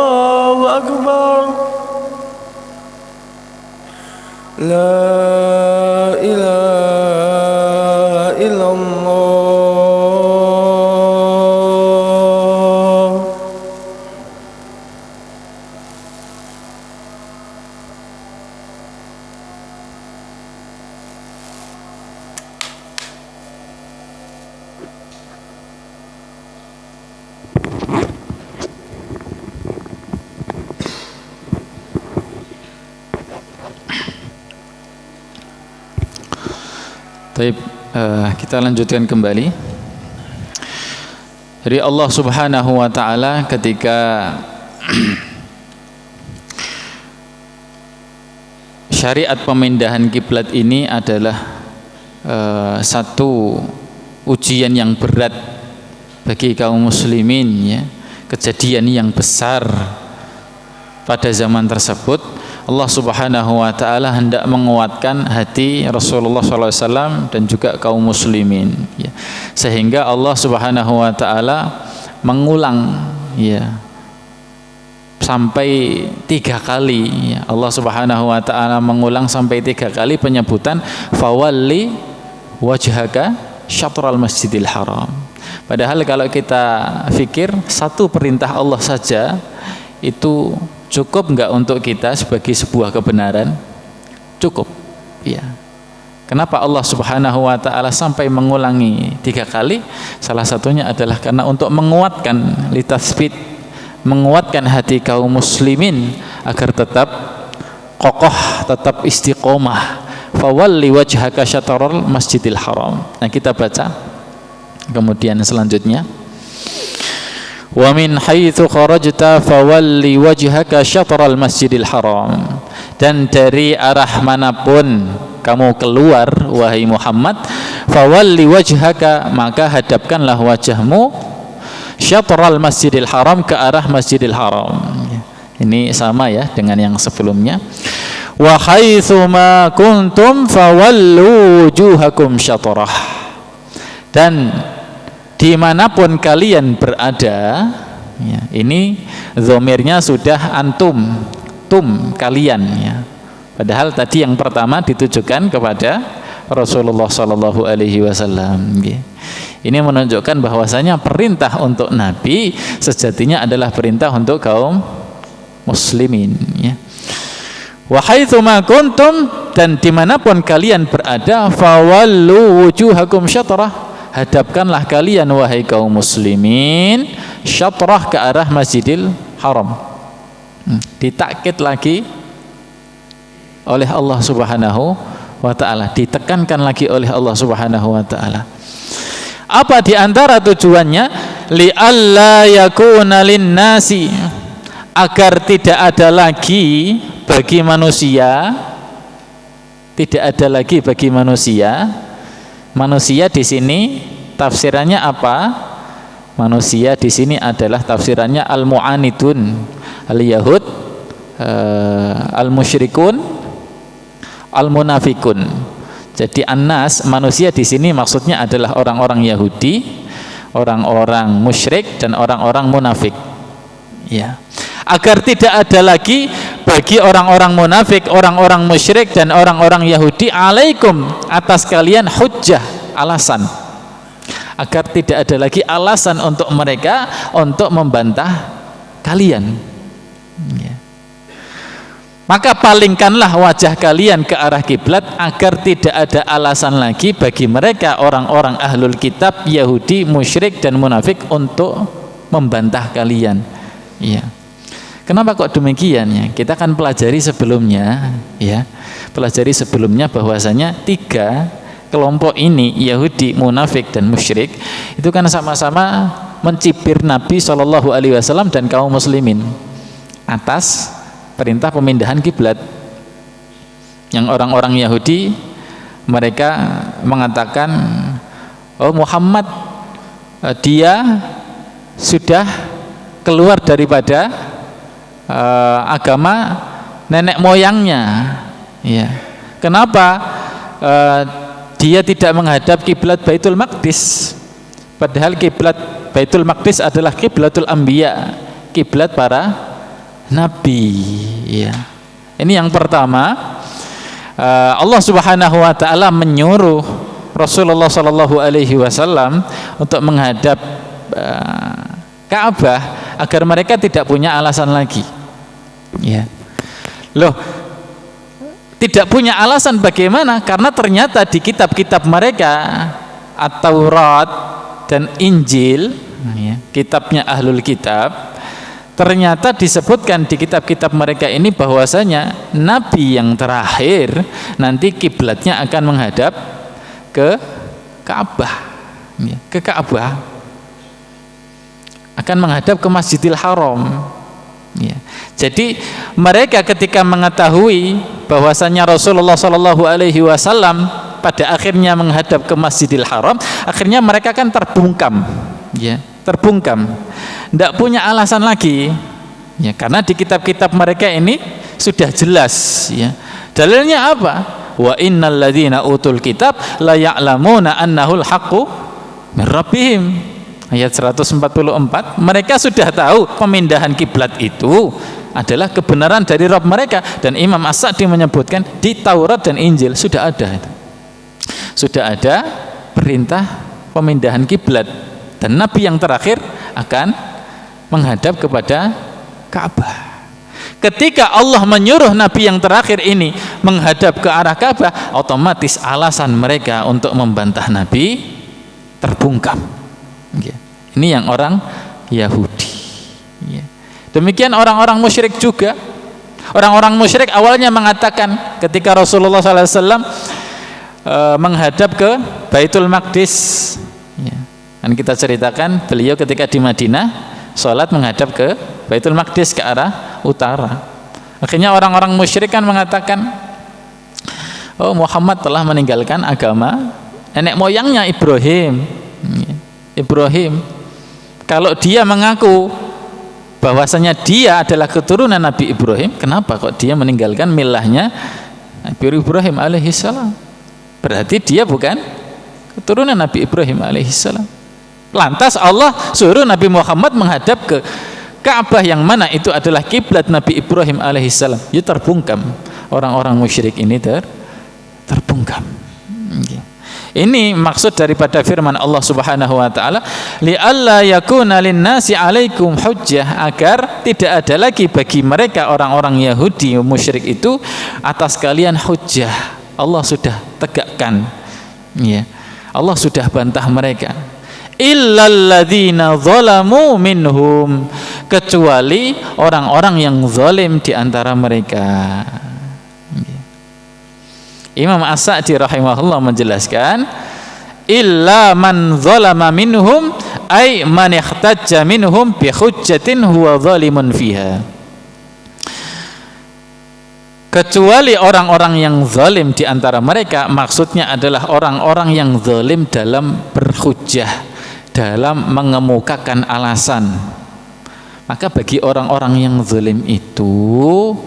الله أكبر لا إله إلا الله Baik, kita lanjutkan kembali. Dari Allah Subhanahu wa taala ketika syariat pemindahan kiblat ini adalah satu ujian yang berat bagi kaum muslimin, ya, kejadian yang besar pada zaman tersebut. Allah Subhanahu wa taala hendak menguatkan hati Rasulullah SAW dan juga kaum muslimin, ya. Sehingga Allah Subhanahu wa taala mengulang, ya, sampai 3 kali, ya. Allah Subhanahu wa taala mengulang sampai 3 kali penyebutan fawalli wajhaka syatral masjidil haram. Padahal kalau kita fikir satu perintah Allah saja itu cukup enggak untuk kita sebagai sebuah kebenaran? Cukup, ya. Kenapa Allah Subhanahu wa taala sampai mengulangi 3 kali? Salah satunya adalah karena untuk menguatkan litasbit, menguatkan hati kaum muslimin agar tetap kokoh, tetap istiqomah. Fawalli wajhaka syatral masjidil haram. Nah, kita baca kemudian selanjutnya, wa min haitsu kharajta fawalli wajhaka syatral masjidil haram. Dan dari arah manapun kamu keluar wahai Muhammad, fawalli wajhaka, maka hadapkanlah wajahmu syatral masjidil haram, ke arah masjidil haram. Ini sama ya dengan yang sebelumnya. Wa haitsu ma kuntum fawallu wujuhakum syatrah. Dan dimanapun kalian berada, ya, ini dhomirnya sudah antum, tum, kalian, ya. Padahal tadi yang pertama ditujukan kepada Rasulullah Sallallahu Alaihi Wasallam. Ini menunjukkan bahwasanya perintah untuk Nabi sejatinya adalah perintah untuk kaum muslimin, ya. Wa haitsu ma kuntum, dan dimanapun kalian berada, fawallu wujuhakum syatrah, hadapkanlah kalian wahai kaum muslimin syatrah, ke arah Masjidil Haram. Ditakkid lagi oleh Allah Subhanahu wa taala, ditekankan lagi oleh Allah Subhanahu wa taala. Apa di antara tujuannya? Li alla yakuna linnasi, agar tidak ada lagi bagi manusia, tidak ada lagi bagi manusia. Manusia di sini tafsirannya apa? Manusia di sini adalah tafsirannya al-mu'anidun, al-yahud, al-musyrikun, al-munafikun. Jadi annas, manusia di sini maksudnya adalah orang-orang Yahudi, orang-orang musyrik dan orang-orang munafik. Ya. Agar tidak ada lagi bagi orang-orang munafik, orang-orang musyrik dan orang-orang Yahudi alaikum atas kalian hujjah, alasan. Agar tidak ada lagi alasan untuk mereka untuk membantah kalian. Ya. Maka palingkanlah wajah kalian ke arah kiblat agar tidak ada alasan lagi bagi mereka orang-orang ahlul kitab, Yahudi, musyrik dan munafik untuk membantah kalian. Ya. Kenapa kok demikian ya? Kita akan pelajari sebelumnya ya. Pelajari sebelumnya bahwasanya 3 kelompok ini, Yahudi, munafik dan musyrik, itu kan sama-sama mencibir Nabi SAW dan kaum muslimin atas perintah pemindahan kiblat. Yang orang-orang Yahudi mereka mengatakan, oh Muhammad dia sudah keluar daripada agama nenek moyangnya. Ya. Kenapa dia tidak menghadap kiblat Baitul Maqdis? Padahal kiblat Baitul Maqdis adalah kiblatul anbiya, kiblat para nabi. Ya. Ini yang pertama. Allah Subhanahu wa taala menyuruh Rasulullah sallallahu alaihi wasallam untuk menghadap Ka'bah agar mereka tidak punya alasan lagi. Ya. Loh, tidak punya alasan bagaimana? Karena ternyata di kitab-kitab mereka At-Taurat dan Injil, ya, kitabnya ahlul kitab, ternyata disebutkan di kitab-kitab mereka ini bahwasanya Nabi yang terakhir nanti kiblatnya akan menghadap ke Ka'bah, ya, ke Ka'bah, akan menghadap ke Masjidil Haram. Ya. Jadi mereka ketika mengetahui bahwasanya Rasulullah Shallallahu Alaihi Wasallam pada akhirnya menghadap ke Masjidil Haram, akhirnya mereka kan terbungkam, ya, terbungkam. Tidak punya alasan lagi, ya, karena di kitab-kitab mereka ini sudah jelas, ya. Dalilnya apa? Wa innal ladzina utul kitab la ya'lamuna annahul haqqu min rabbihim. Ayat 144, mereka sudah tahu pemindahan kiblat itu adalah kebenaran dari Rabb mereka, dan Imam As-Sa'di menyebutkan di Taurat dan Injil sudah ada itu. Sudah ada perintah pemindahan kiblat, dan Nabi yang terakhir akan menghadap kepada Ka'bah. Ketika Allah menyuruh Nabi yang terakhir ini menghadap ke arah Ka'bah, otomatis alasan mereka untuk membantah Nabi terbungkam. Ini yang orang Yahudi. Demikian orang-orang musyrik juga. Orang-orang musyrik awalnya mengatakan ketika Rasulullah SAW menghadap ke Baitul Maqdis, dan kita ceritakan beliau ketika di Madinah sholat menghadap ke Baitul Maqdis ke arah utara. Akhirnya orang-orang musyrik kan mengatakan, oh Muhammad telah meninggalkan agama nenek moyangnya Ibrahim. Kalau dia mengaku bahwasanya dia adalah keturunan Nabi Ibrahim, kenapa kok dia meninggalkan milahnya Nabi Ibrahim alaihissalam? Berarti dia bukan keturunan Nabi Ibrahim alaihissalam. Lantas Allah suruh Nabi Muhammad menghadap ke Ka'bah yang mana itu adalah kiblat Nabi Ibrahim alaihissalam. Ya, terbungkam. Orang-orang musyrik ini terbungkam. Ini maksud daripada firman Allah Subhanahu wa taala, li'alla yakuna lin-nasi 'alaikum hujjah, agar tidak ada lagi bagi mereka orang-orang Yahudi musyrik itu atas kalian hujjah. Allah sudah tegakkan. Ya. Allah sudah bantah mereka. Illal ladzina zalamu minhum, kecuali orang-orang yang zalim di antara mereka. Imam As-Sa'di rahimahullah menjelaskan, illa man zalama minhum ay man ihtajja minhum bi hujjatin huwa zalimun fiha. Kecuali orang-orang yang zalim di antara mereka, maksudnya adalah orang-orang yang zalim dalam berhujjah, dalam mengemukakan alasan. Maka bagi orang-orang yang zalim itu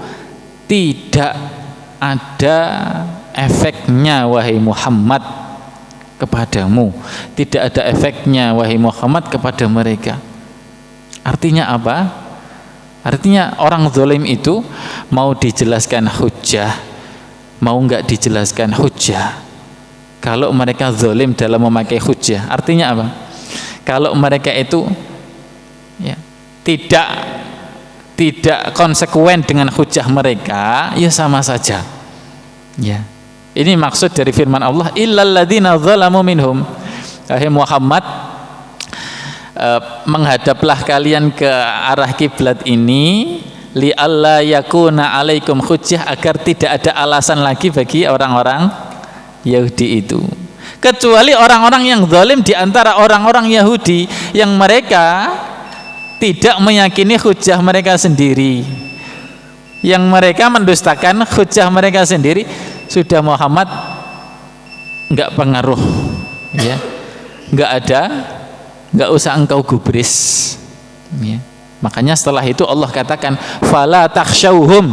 tidak ada efeknya wahai Muhammad kepadamu, tidak ada efeknya wahai Muhammad kepada mereka. Artinya apa? Artinya orang zalim itu mau dijelaskan hujjah, mau enggak dijelaskan hujjah. Kalau mereka zalim dalam memakai hujjah, artinya apa? Kalau mereka itu ya, tidak konsekuen dengan hujjah mereka, ya sama saja. Ya. Ini maksud dari firman Allah, illal ladzina zalamu minhum. Wahai Muhammad, menghadaplah kalian ke arah kiblat ini li alla yakuna alaikum hujjah, agar tidak ada alasan lagi bagi orang-orang Yahudi itu. Kecuali orang-orang yang zalim di antara orang-orang Yahudi yang mereka tidak meyakini hujjah mereka sendiri, yang mereka mendustakan hujjah mereka sendiri, sudah Muhammad enggak pengaruh, ya, enggak usah engkau gubris, ya. Makanya setelah itu Allah katakan fala takhshawhum,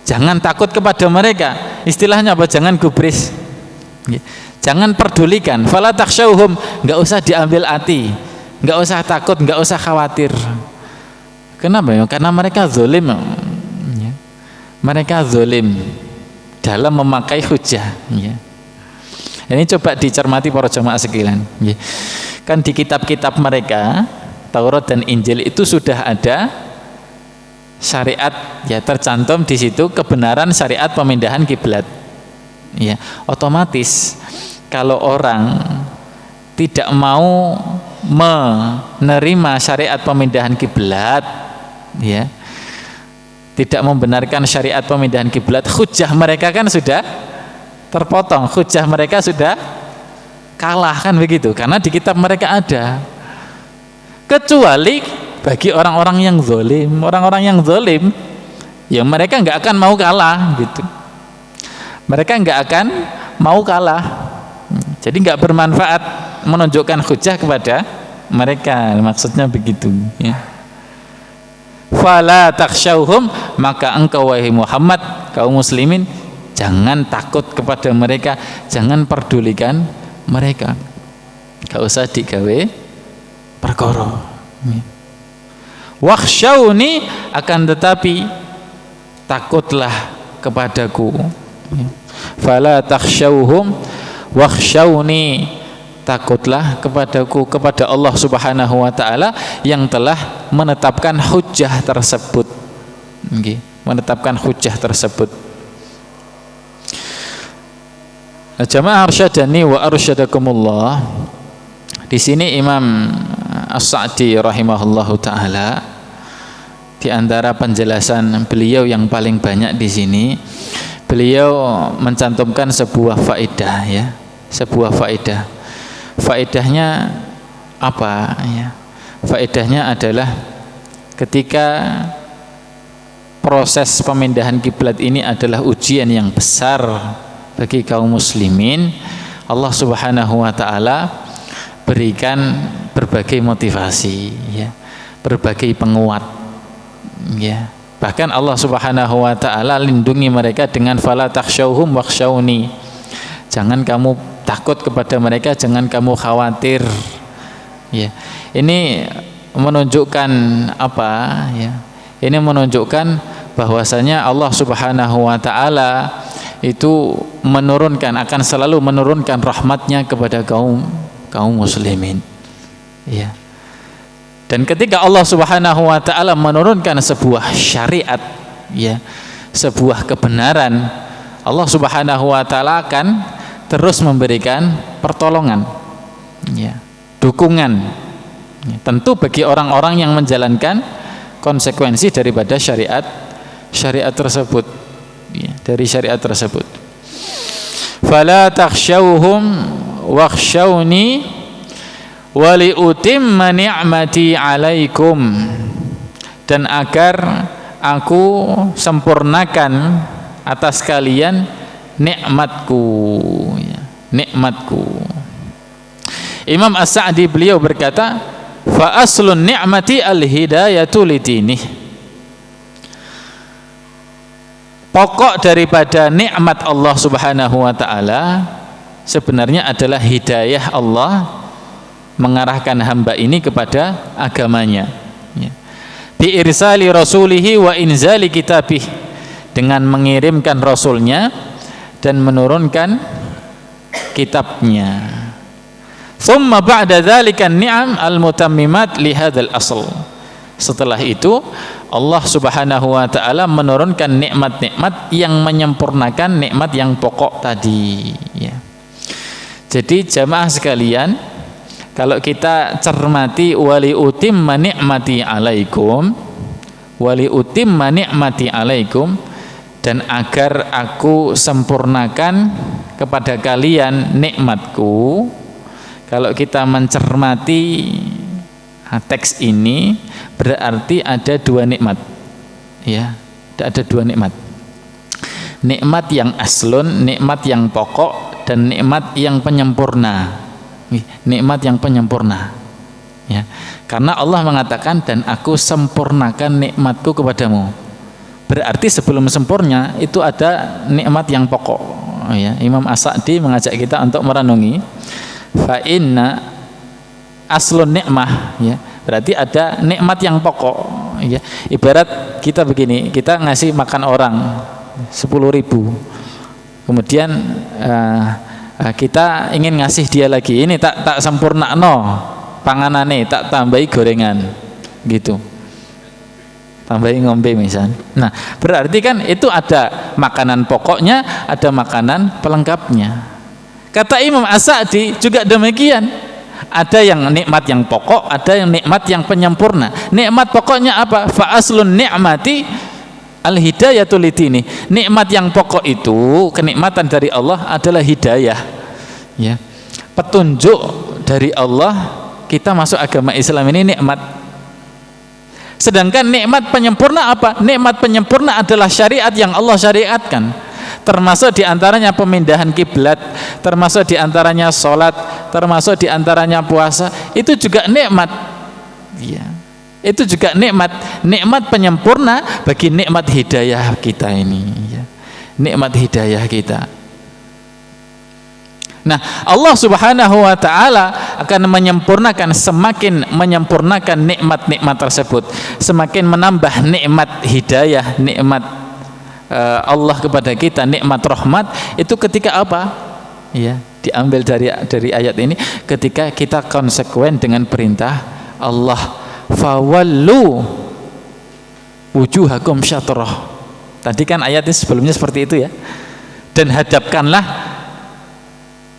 jangan takut kepada mereka. Istilahnya apa? Jangan gubris, ya. Jangan pedulikan. Fala takhshawhum, enggak usah diambil hati, enggak usah takut, enggak usah khawatir. Kenapa ya? Karena mereka zalim, ya. Mereka zalim dalam memakai hujjah, ya. Ini coba dicermati para jemaah sekalian, ya. Kan di kitab-kitab mereka Taurat dan Injil itu sudah ada syariat, ya, tercantum di situ kebenaran syariat pemindahan kiblat, ya. Otomatis kalau orang tidak mau menerima syariat pemindahan kiblat, ya, tidak membenarkan syariat pemindahan kiblat, hujjah mereka kan sudah terpotong, hujjah mereka sudah kalah, kan begitu, karena di kitab mereka ada. Kecuali bagi orang-orang yang zalim, orang-orang yang zalim, ya mereka nggak akan mau kalah, gitu. Mereka nggak akan mau kalah, jadi nggak bermanfaat menunjukkan hujjah kepada mereka, maksudnya begitu, ya. Fala takhshawhum, maka engkau wahai Muhammad, kaum muslimin, jangan takut kepada mereka, jangan pedulikan mereka, gak usah digawe perkara. Wakhshawni, akan tetapi takutlah kepadaku. Fala takhshawhum wakhshawni, takutlah kepadaku, kepada Allah Subhanahu wa taala yang telah menetapkan hujjah tersebut, menetapkan hujjah tersebut. Jamaah arsyadani wa arsyadakumullah. Di sini Imam As-Sa'di rahimahullahu taala, di antara penjelasan beliau yang paling banyak di sini, beliau mencantumkan sebuah faedah, ya, sebuah faedah. Faedahnya apa, ya? Faedahnya adalah ketika proses pemindahan kiblat ini adalah ujian yang besar bagi kaum muslimin, Allah Subhanahu wa taala berikan berbagai motivasi, ya, berbagai penguat, ya. Bahkan Allah Subhanahu wa taala lindungi mereka dengan fala takhshawhum wakhshawni. Jangan kamu takut kepada mereka, jangan kamu khawatir, ya. Ini menunjukkan apa, ya? Ini menunjukkan bahwasanya Allah Subhanahu wa taala itu menurunkan, akan selalu menurunkan rahmatnya kepada kaum muslimin, ya. Dan ketika Allah Subhanahu wa taala menurunkan sebuah syariat, ya, sebuah kebenaran, Allah Subhanahu wa taala akan terus memberikan pertolongan, ya, dukungan, ya, tentu bagi orang-orang yang menjalankan konsekuensi daripada syariat tersebut, ya, dari syariat tersebut. Fala takhshawhum wakhshawni wali utimma ni'mati alaikum, dan agar aku sempurnakan atas kalian nikmatku, ya, nikmatku. Imam As-Sa'di beliau berkata, fa aslun ni'mati al-hidayatu lidini. pokok daripada nikmat Allah Subhanahu wa taala sebenarnya adalah hidayah Allah mengarahkan hamba ini kepada agamanya, ya. Bi irsali rasulihi wa inzali kitabih, dengan mengirimkan rasulnya dan menurunkan kitabnya. Thumma ba'da dzalika an-ni'am al-mutammimat li hadzal asl. Setelah itu Allah Subhanahu wa taala menurunkan nikmat-nikmat yang menyempurnakan nikmat yang pokok tadi, ya. Jadi jamaah sekalian, kalau kita cermati wali utimma ni'mati alaikum, wali utimma ni'mati alaikum, dan agar aku sempurnakan kepada kalian nikmatku. Kalau kita mencermati teks ini, berarti ada dua nikmat, ya, ada dua nikmat. Nikmat yang aslun, nikmat yang pokok, dan nikmat yang penyempurna. Nikmat yang penyempurna, ya. Karena Allah mengatakan dan aku sempurnakan nikmatku kepadamu. Berarti sebelum sempurna itu ada nikmat yang pokok, ya. Imam As-Sa'di mengajak kita untuk merenungi fa inna aslun nikmah, ya. Berarti ada nikmat yang pokok, ya. Ibarat kita begini, kita ngasih makan orang 10.000, kemudian kita ingin ngasih dia lagi, ini tak sempurna no panganane, tak tambahi gorengan gitu, tambahi ngombe misalnya. Nah, berarti kan itu ada makanan pokoknya, ada makanan pelengkapnya. Kata Imam As-Sa'di juga demikian, ada yang nikmat yang pokok, ada yang nikmat yang penyempurna. Nikmat pokoknya apa? Fa aslun ni'mati al-hidayatul lidini. Nikmat yang pokok itu, kenikmatan dari Allah adalah hidayah, ya. Petunjuk dari Allah, kita masuk agama Islam ini nikmat. Sedangkan nikmat penyempurna apa? Nikmat penyempurna adalah syariat yang Allah syariatkan. Termasuk diantaranya pemindahan kiblat, termasuk diantaranya sholat, termasuk diantaranya puasa. Itu juga nikmat, ya. Itu juga nikmat penyempurna bagi nikmat hidayah kita ini, ya. Nikmat hidayah kita. Nah, Allah Subhanahu wa taala akan menyempurnakan, semakin menyempurnakan nikmat-nikmat tersebut, semakin menambah nikmat hidayah, nikmat Allah kepada kita, nikmat rahmat itu ketika apa? Ya, diambil dari ayat ini, ketika kita konsekuen dengan perintah Allah, fawallu wujuhakum syatrah. Tadi kan ayatnya sebelumnya seperti itu, ya. Dan hadapkanlah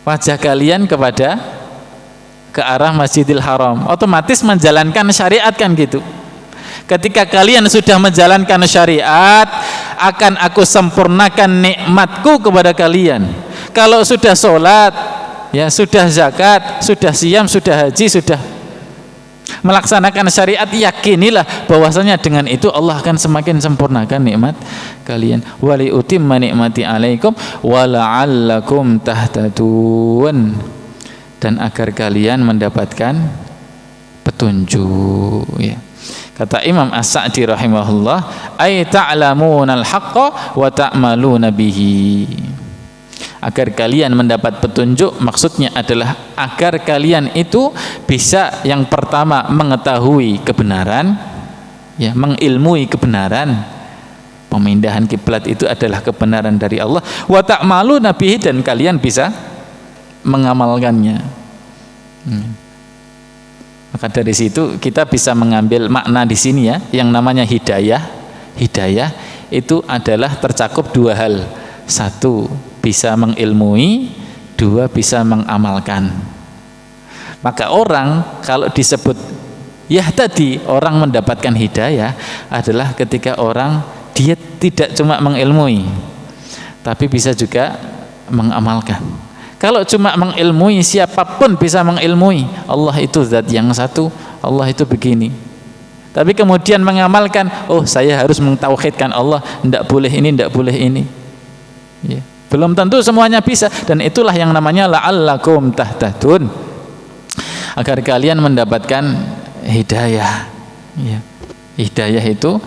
wajah kalian ke arah Masjidil Haram. Otomatis menjalankan syariat kan gitu. Ketika kalian sudah menjalankan syariat, akan aku sempurnakan nikmatku kepada kalian. Kalau sudah sholat, ya, sudah zakat, sudah siam, sudah haji, sudah melaksanakan syariat, yakinilah bahwasanya dengan itu Allah akan semakin sempurnakan nikmat kalian. Wali utimma nikmati alaikum wala'allakum tahtadun, dan agar kalian mendapatkan petunjuk, ya. Kata Imam As-Sa'di rahimahullah, ay ta'lamunal haqqa wa ta'maluna bihi. Agar kalian mendapat petunjuk, maksudnya adalah agar kalian itu bisa yang pertama mengetahui kebenaran, ya, mengilmui kebenaran. Pemindahan kiblat itu adalah kebenaran dari Allah. Wa ta'maluna bihi, dan kalian bisa mengamalkannya. Maka dari situ kita bisa mengambil makna di sini, ya, yang namanya hidayah. Hidayah itu adalah tercakup dua hal. Satu, bisa mengilmui, dua, bisa mengamalkan. Maka orang kalau disebut ya tadi orang mendapatkan hidayah adalah ketika orang dia tidak cuma mengilmui, tapi bisa juga mengamalkan. Kalau cuma mengilmui, siapapun bisa mengilmui Allah itu zat yang satu, Allah itu begini. Tapi kemudian mengamalkan, oh saya harus mentauhidkan Allah, tidak boleh ini, tidak boleh ini, ya. Belum tentu semuanya bisa, dan itulah yang namanya la'allakum tahtadun, agar kalian mendapatkan hidayah, ya. Hidayah itu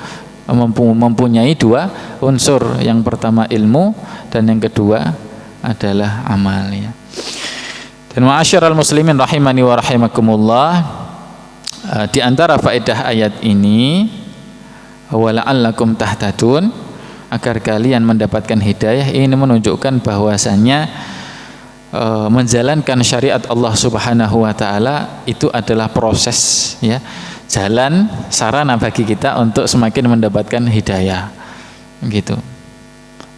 mempunyai dua unsur. Yang pertama ilmu dan yang kedua adalah amal ya. Dan ma'asyiral muslimin rahimani wa rahimakumullah, di antara faedah ayat ini wala'allakum tahtadun, agar kalian mendapatkan hidayah, ini menunjukkan bahwasannya menjalankan syariat Allah Subhanahu wa taala itu adalah proses ya, jalan sarana bagi kita untuk semakin mendapatkan hidayah gitu.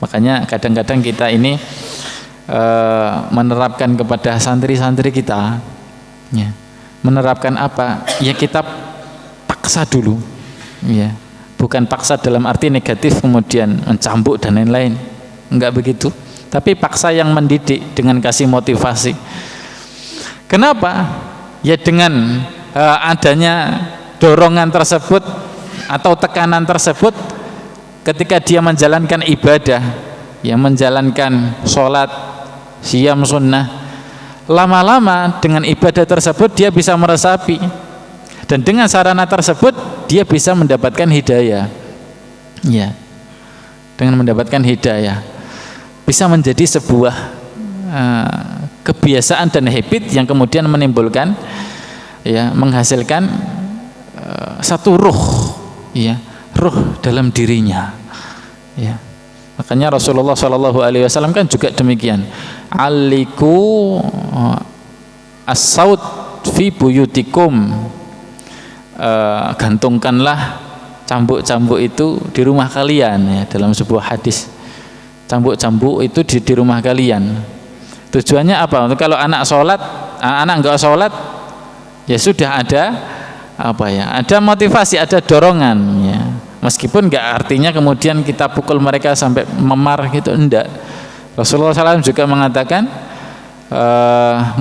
Makanya kadang-kadang kita ini menerapkan kepada santri-santri kita ya. Menerapkan apa? Ya kita paksa dulu ya. Bukan paksa dalam arti negatif kemudian mencambuk dan lain-lain, enggak begitu, tapi paksa yang mendidik dengan kasih motivasi. Kenapa? Ya dengan adanya dorongan tersebut atau tekanan tersebut ketika dia menjalankan ibadah, yang menjalankan sholat, siyam sunnah, lama-lama dengan ibadah tersebut dia bisa meresapi, dan dengan sarana tersebut dia bisa mendapatkan hidayah ya. Dengan mendapatkan hidayah bisa menjadi sebuah kebiasaan dan habit yang kemudian menimbulkan ya, menghasilkan satu ruh ya, ruh dalam dirinya ya. Makanya Rasulullah SAW kan juga demikian, aliku as-saut fi buyutikum, gantungkanlah cambuk-cambuk itu di rumah kalian ya, dalam sebuah hadis. Cambuk-cambuk itu di rumah kalian. Tujuannya apa? Kalau anak sholat, anak enggak sholat, ya sudah ada apa ya? Ada motivasi, ada dorongan ya. Meskipun enggak artinya kemudian kita pukul mereka sampai memar gitu, enggak. Rasulullah SAW juga mengatakan,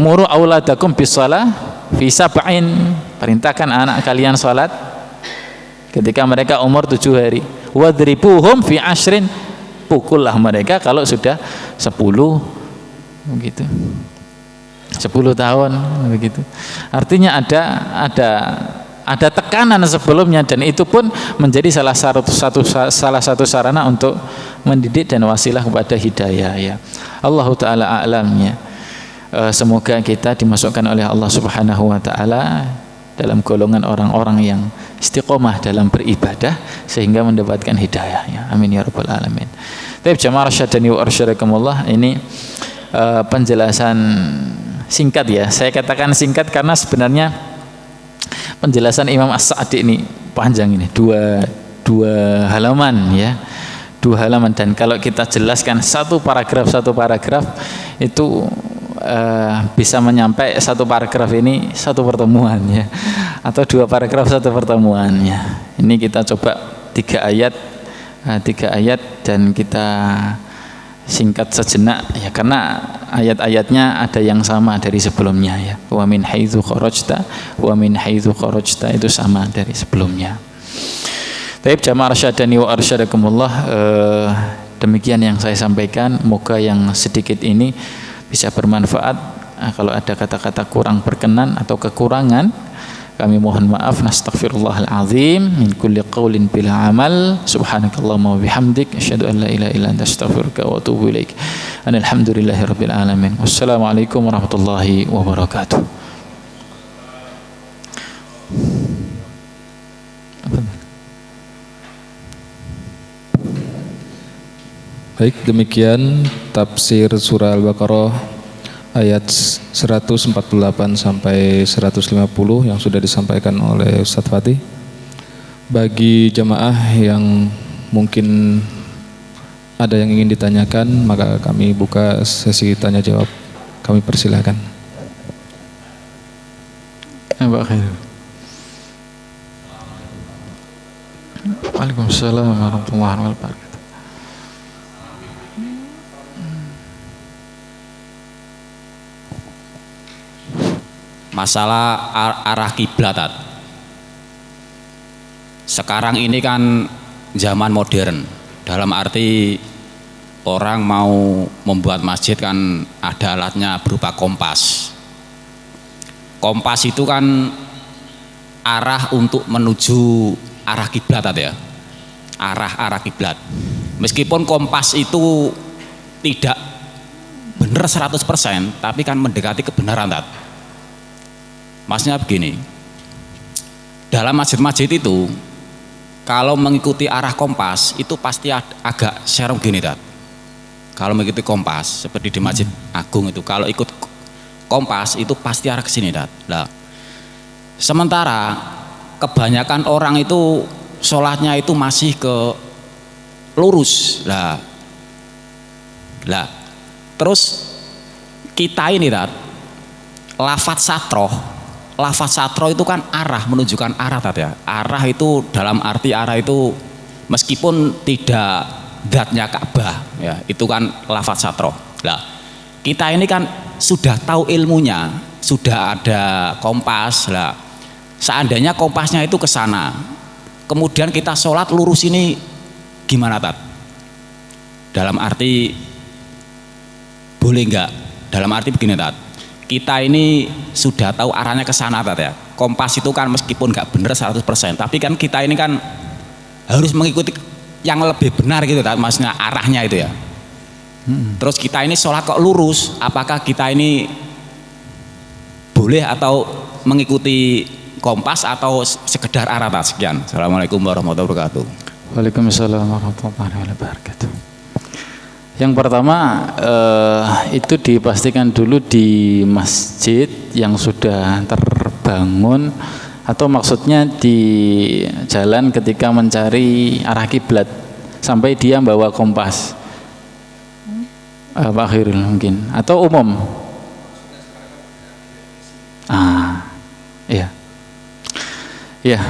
muru auladakum bis-shalah fi sab'in, perintahkan anak kalian sholat ketika mereka umur 7 hari, wadribuhum fi ashrin, pukullah mereka kalau sudah 10 begitu, 10 tahun begitu. Artinya ada tekanan sebelumnya, dan itu pun menjadi salah satu sarana untuk mendidik dan wasilah kepada hidayah ya. Allah taala a'lamnya. Semoga kita dimasukkan oleh Allah Subhanahu wa taala dalam golongan orang-orang yang istiqomah dalam beribadah sehingga mendapatkan hidayah ya. Amin ya rabbal alamin. Baik jamaah rasyadani wa arsyadakumullah, ini penjelasan singkat ya. Saya katakan singkat karena sebenarnya penjelasan Imam As-Sa'di ini panjang, ini dua halaman ya, 2 halaman, dan kalau kita jelaskan satu paragraf itu bisa menyampai satu paragraf ini satu pertemuan ya, atau 2 paragraf satu pertemuan ya. Ini kita coba 3 ayat dan kita singkat sejenak ya, karena ayat-ayatnya ada yang sama dari sebelumnya ya. Wa min haitsu kharajta itu sama dari sebelumnya. Baik jamaah arsyadani wa arsyadakumullah, demikian yang saya sampaikan. Moga yang sedikit ini bisa bermanfaat. Kalau ada kata-kata kurang berkenan atau kekurangan, kami mohon maaf. Nastaghfirullahal azim min kulli qaulin bila amal. Subhanakallahumma wa bihamdik asyhadu an la ilaha illa anta astaghfiruka wa atubu ilaik. Alhamdulillahirabbil alamin. Wassalamualaikum warahmatullahi wabarakatuh. Baik, demikian tafsir surah Al-Baqarah ayat 148 sampai 150 yang sudah disampaikan oleh Ustadz Fatih. Bagi jamaah yang mungkin ada yang ingin ditanyakan, maka kami buka sesi tanya jawab. Kami persilahkan. Waalaikumsalam warahmatullahi wabarakatuh. Masalah arah kiblat. Sekarang ini kan zaman modern, dalam arti orang mau membuat masjid kan ada alatnya berupa kompas. Kompas itu kan arah untuk menuju arah kiblat ya. arah kiblat. Meskipun kompas itu tidak benar 100%, tapi kan mendekati kebenaran, Tat. Maksudnya begini, dalam masjid-masjid itu kalau mengikuti arah kompas itu pasti agak serong gini, Tat. Kalau mengikuti kompas seperti di Masjid Agung itu, kalau ikut kompas itu pasti arah ke sini, Tat. Nah, sementara kebanyakan orang itu sholatnya itu masih ke lurus. Lah, terus kita ini, Tat, lafadz satroh itu kan arah, menunjukkan arah, Tat, ya. Arah itu dalam arti arah itu meskipun tidak zatnya Ka'bah, ya, itu kan lafadz satroh. Lah, kita ini kan sudah tahu ilmunya, sudah ada kompas. Lah, seandainya kompasnya itu ke sana, kemudian kita sholat lurus ini gimana, Tat? Dalam arti boleh enggak? Dalam arti begini, Tat. Kita ini sudah tahu arahnya ke sana, Tat, ya. Kompas itu kan meskipun enggak benar 100%, tapi kan kita ini kan harus mengikuti yang lebih benar gitu, Tat. Maksudnya arahnya itu, ya. Terus kita ini sholat kok lurus, apakah kita ini boleh atau mengikuti kompas atau sekedar arah, Tat? Sekian. Assalamualaikum warahmatullahi wabarakatuh. Waalaikumsalam warahmatullahi wabarakatuh. Yang pertama itu dipastikan dulu di masjid yang sudah terbangun, atau maksudnya di jalan ketika mencari arah kiblat sampai dia bawa kompas. Pak Khairul mungkin, atau umum? Iya. Ya,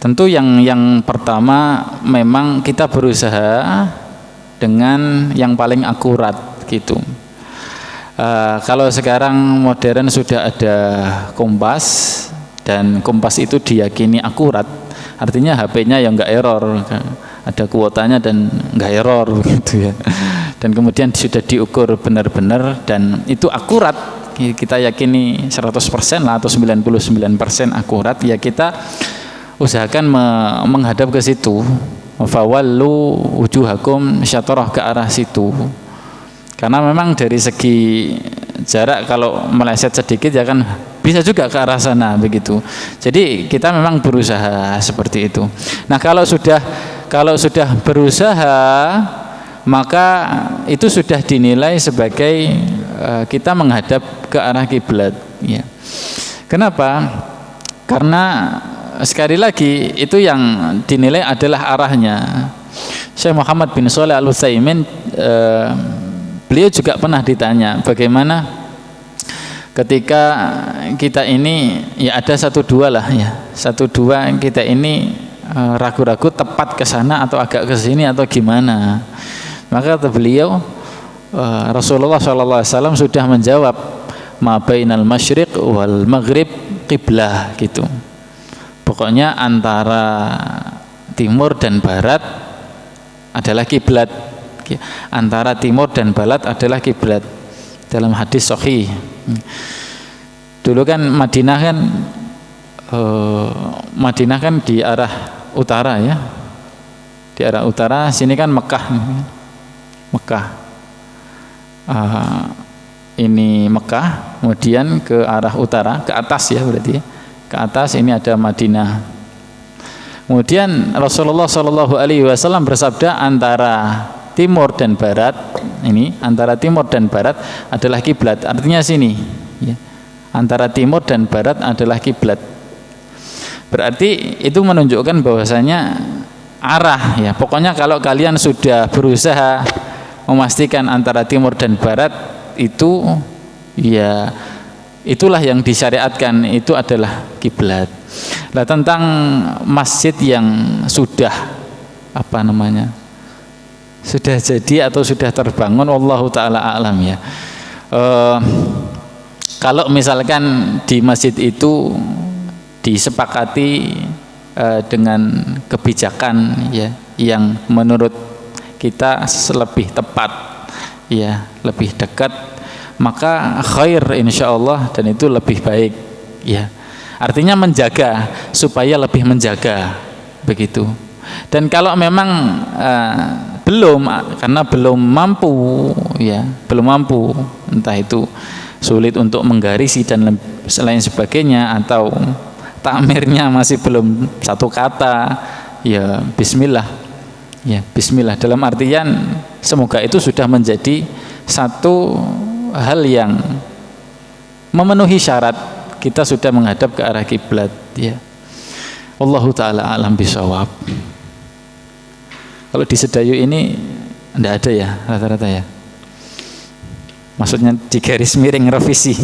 tentu yang pertama memang kita berusaha dengan yang paling akurat gitu. Kalau sekarang modern sudah ada kompas dan kompas itu diyakini akurat, artinya HP-nya yang enggak error, ada kuotanya dan enggak error gitu ya. Dan kemudian sudah diukur benar-benar dan itu akurat, kita yakini 100% lah atau 99% akurat, ya kita usahakan menghadap ke situ. Fawallu wujuhakum syatrah, ke arah situ. Karena memang dari segi jarak kalau meleset sedikit ya kan bisa juga ke arah sana begitu. Jadi kita memang berusaha seperti itu. Nah, kalau sudah berusaha, maka itu sudah dinilai sebagai kita menghadap ke arah kiblat, ya. Kenapa? Karena sekali lagi itu yang dinilai adalah arahnya. Syekh Muhammad bin Shalih Al-Utsaimin beliau juga pernah ditanya bagaimana ketika kita ini, ya ada 1-2 lah ya, 1-2 kita ini ragu-ragu tepat ke sana atau agak ke sini atau gimana. Maka kata beliau, Rasulullah SAW sudah menjawab, ma bainal masyriq wal maghrib qiblah gitu. Pokoknya antara timur dan barat adalah kiblat. Antara timur dan barat adalah kiblat. Dalam hadis sahih. Dulu kan Madinah kan di arah utara ya. Di arah utara, sini kan Mekah. Ini Mekah, kemudian ke arah utara, ke atas ya berarti. Ke atas ini ada Madinah. Kemudian Rasulullah SAW bersabda antara timur dan barat, ini antara timur dan barat adalah kiblat. Artinya sini, ya. Antara timur dan barat adalah kiblat. Berarti itu menunjukkan bahwasanya arah ya. Pokoknya kalau kalian sudah berusaha memastikan antara timur dan barat itu, ya itulah yang disyariatkan, itu adalah kiblat. Nah, tentang masjid yang sudah sudah jadi atau sudah terbangun, wallahu taala a'lam ya. Kalau misalkan di masjid itu disepakati dengan kebijakan ya yang menurut kita lebih tepat ya, lebih dekat, maka khair insyaallah, dan itu lebih baik ya. Artinya menjaga, supaya lebih menjaga begitu. Dan kalau memang belum, karena belum mampu, ya belum mampu, entah itu sulit untuk menggarisi dan lain sebagainya, atau takmirnya masih belum satu kata, ya bismillah, ya bismillah, dalam artian semoga itu sudah menjadi satu hal yang memenuhi syarat kita sudah menghadap ke arah kiblat, ya. Wallahu taala alam bisawab. Kalau di Sedayu ini enggak ada ya rata-rata ya. Maksudnya di garis miring revisi.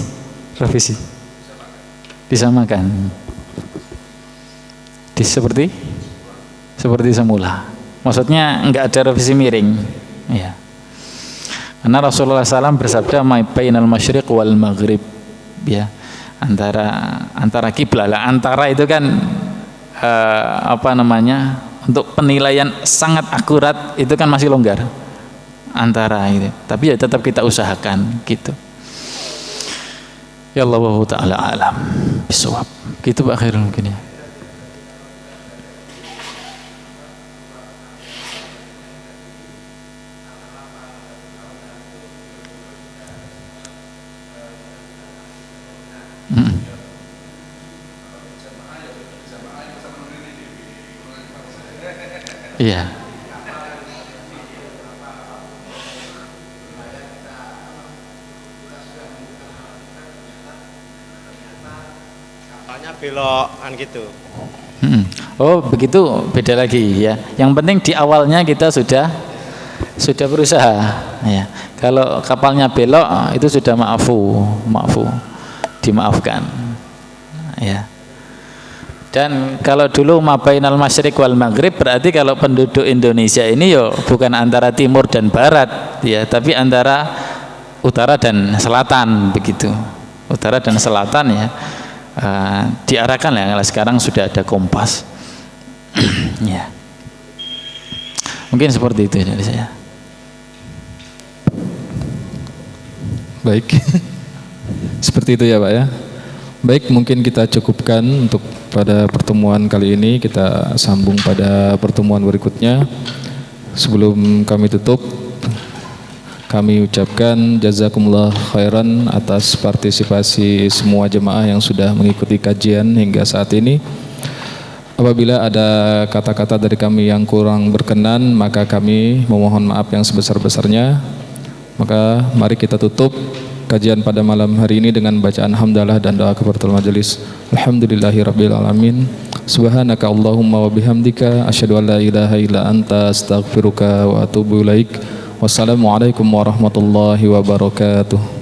Disamakan. Seperti semula. Maksudnya enggak ada revisi miring, ya. Karena Rasulullah SAW bersabda ma bainal masyriq wal maghrib, ya. Antara kiblat lah, antara itu kan untuk penilaian sangat akurat itu kan masih longgar antara itu, tapi ya tetap kita usahakan gitu. Ya Allah taala alam bisawab. Gitu Pak Khairul mungkin ya. Iya. Soalnya belok kan gitu. Oh begitu, beda lagi ya. Yang penting di awalnya kita sudah berusaha. Ya. Kalau kapalnya belok itu sudah maafu, dimaafkan. Ya. Dan kalau dulu mabainal masyriq wal maghrib, berarti kalau penduduk Indonesia ini yo bukan antara timur dan barat, ya, tapi antara utara dan selatan begitu. Utara dan selatan ya. Diarahkan ya, kalau sekarang sudah ada kompas. Ya. Mungkin seperti itu dari saya. Baik. Seperti itu ya Pak ya. Baik, mungkin kita cukupkan untuk pada pertemuan kali ini. Kita sambung pada pertemuan berikutnya. Sebelum kami tutup, kami ucapkan jazakumullah khairan atas partisipasi semua jemaah yang sudah mengikuti kajian hingga saat ini. Apabila ada kata-kata dari kami yang kurang berkenan, maka kami memohon maaf yang sebesar-besarnya. Maka mari kita tutup kajian pada malam hari ini dengan bacaan hamdalah dan doa kafaratul majelis. Alhamdulillahirabbil alamin. Subhanaka Allahumma wa bihamdika asyhadu an la ilaha illa anta astaghfiruka wa atubu ilaik. Wassalamualaikum warahmatullahi wabarakatuh.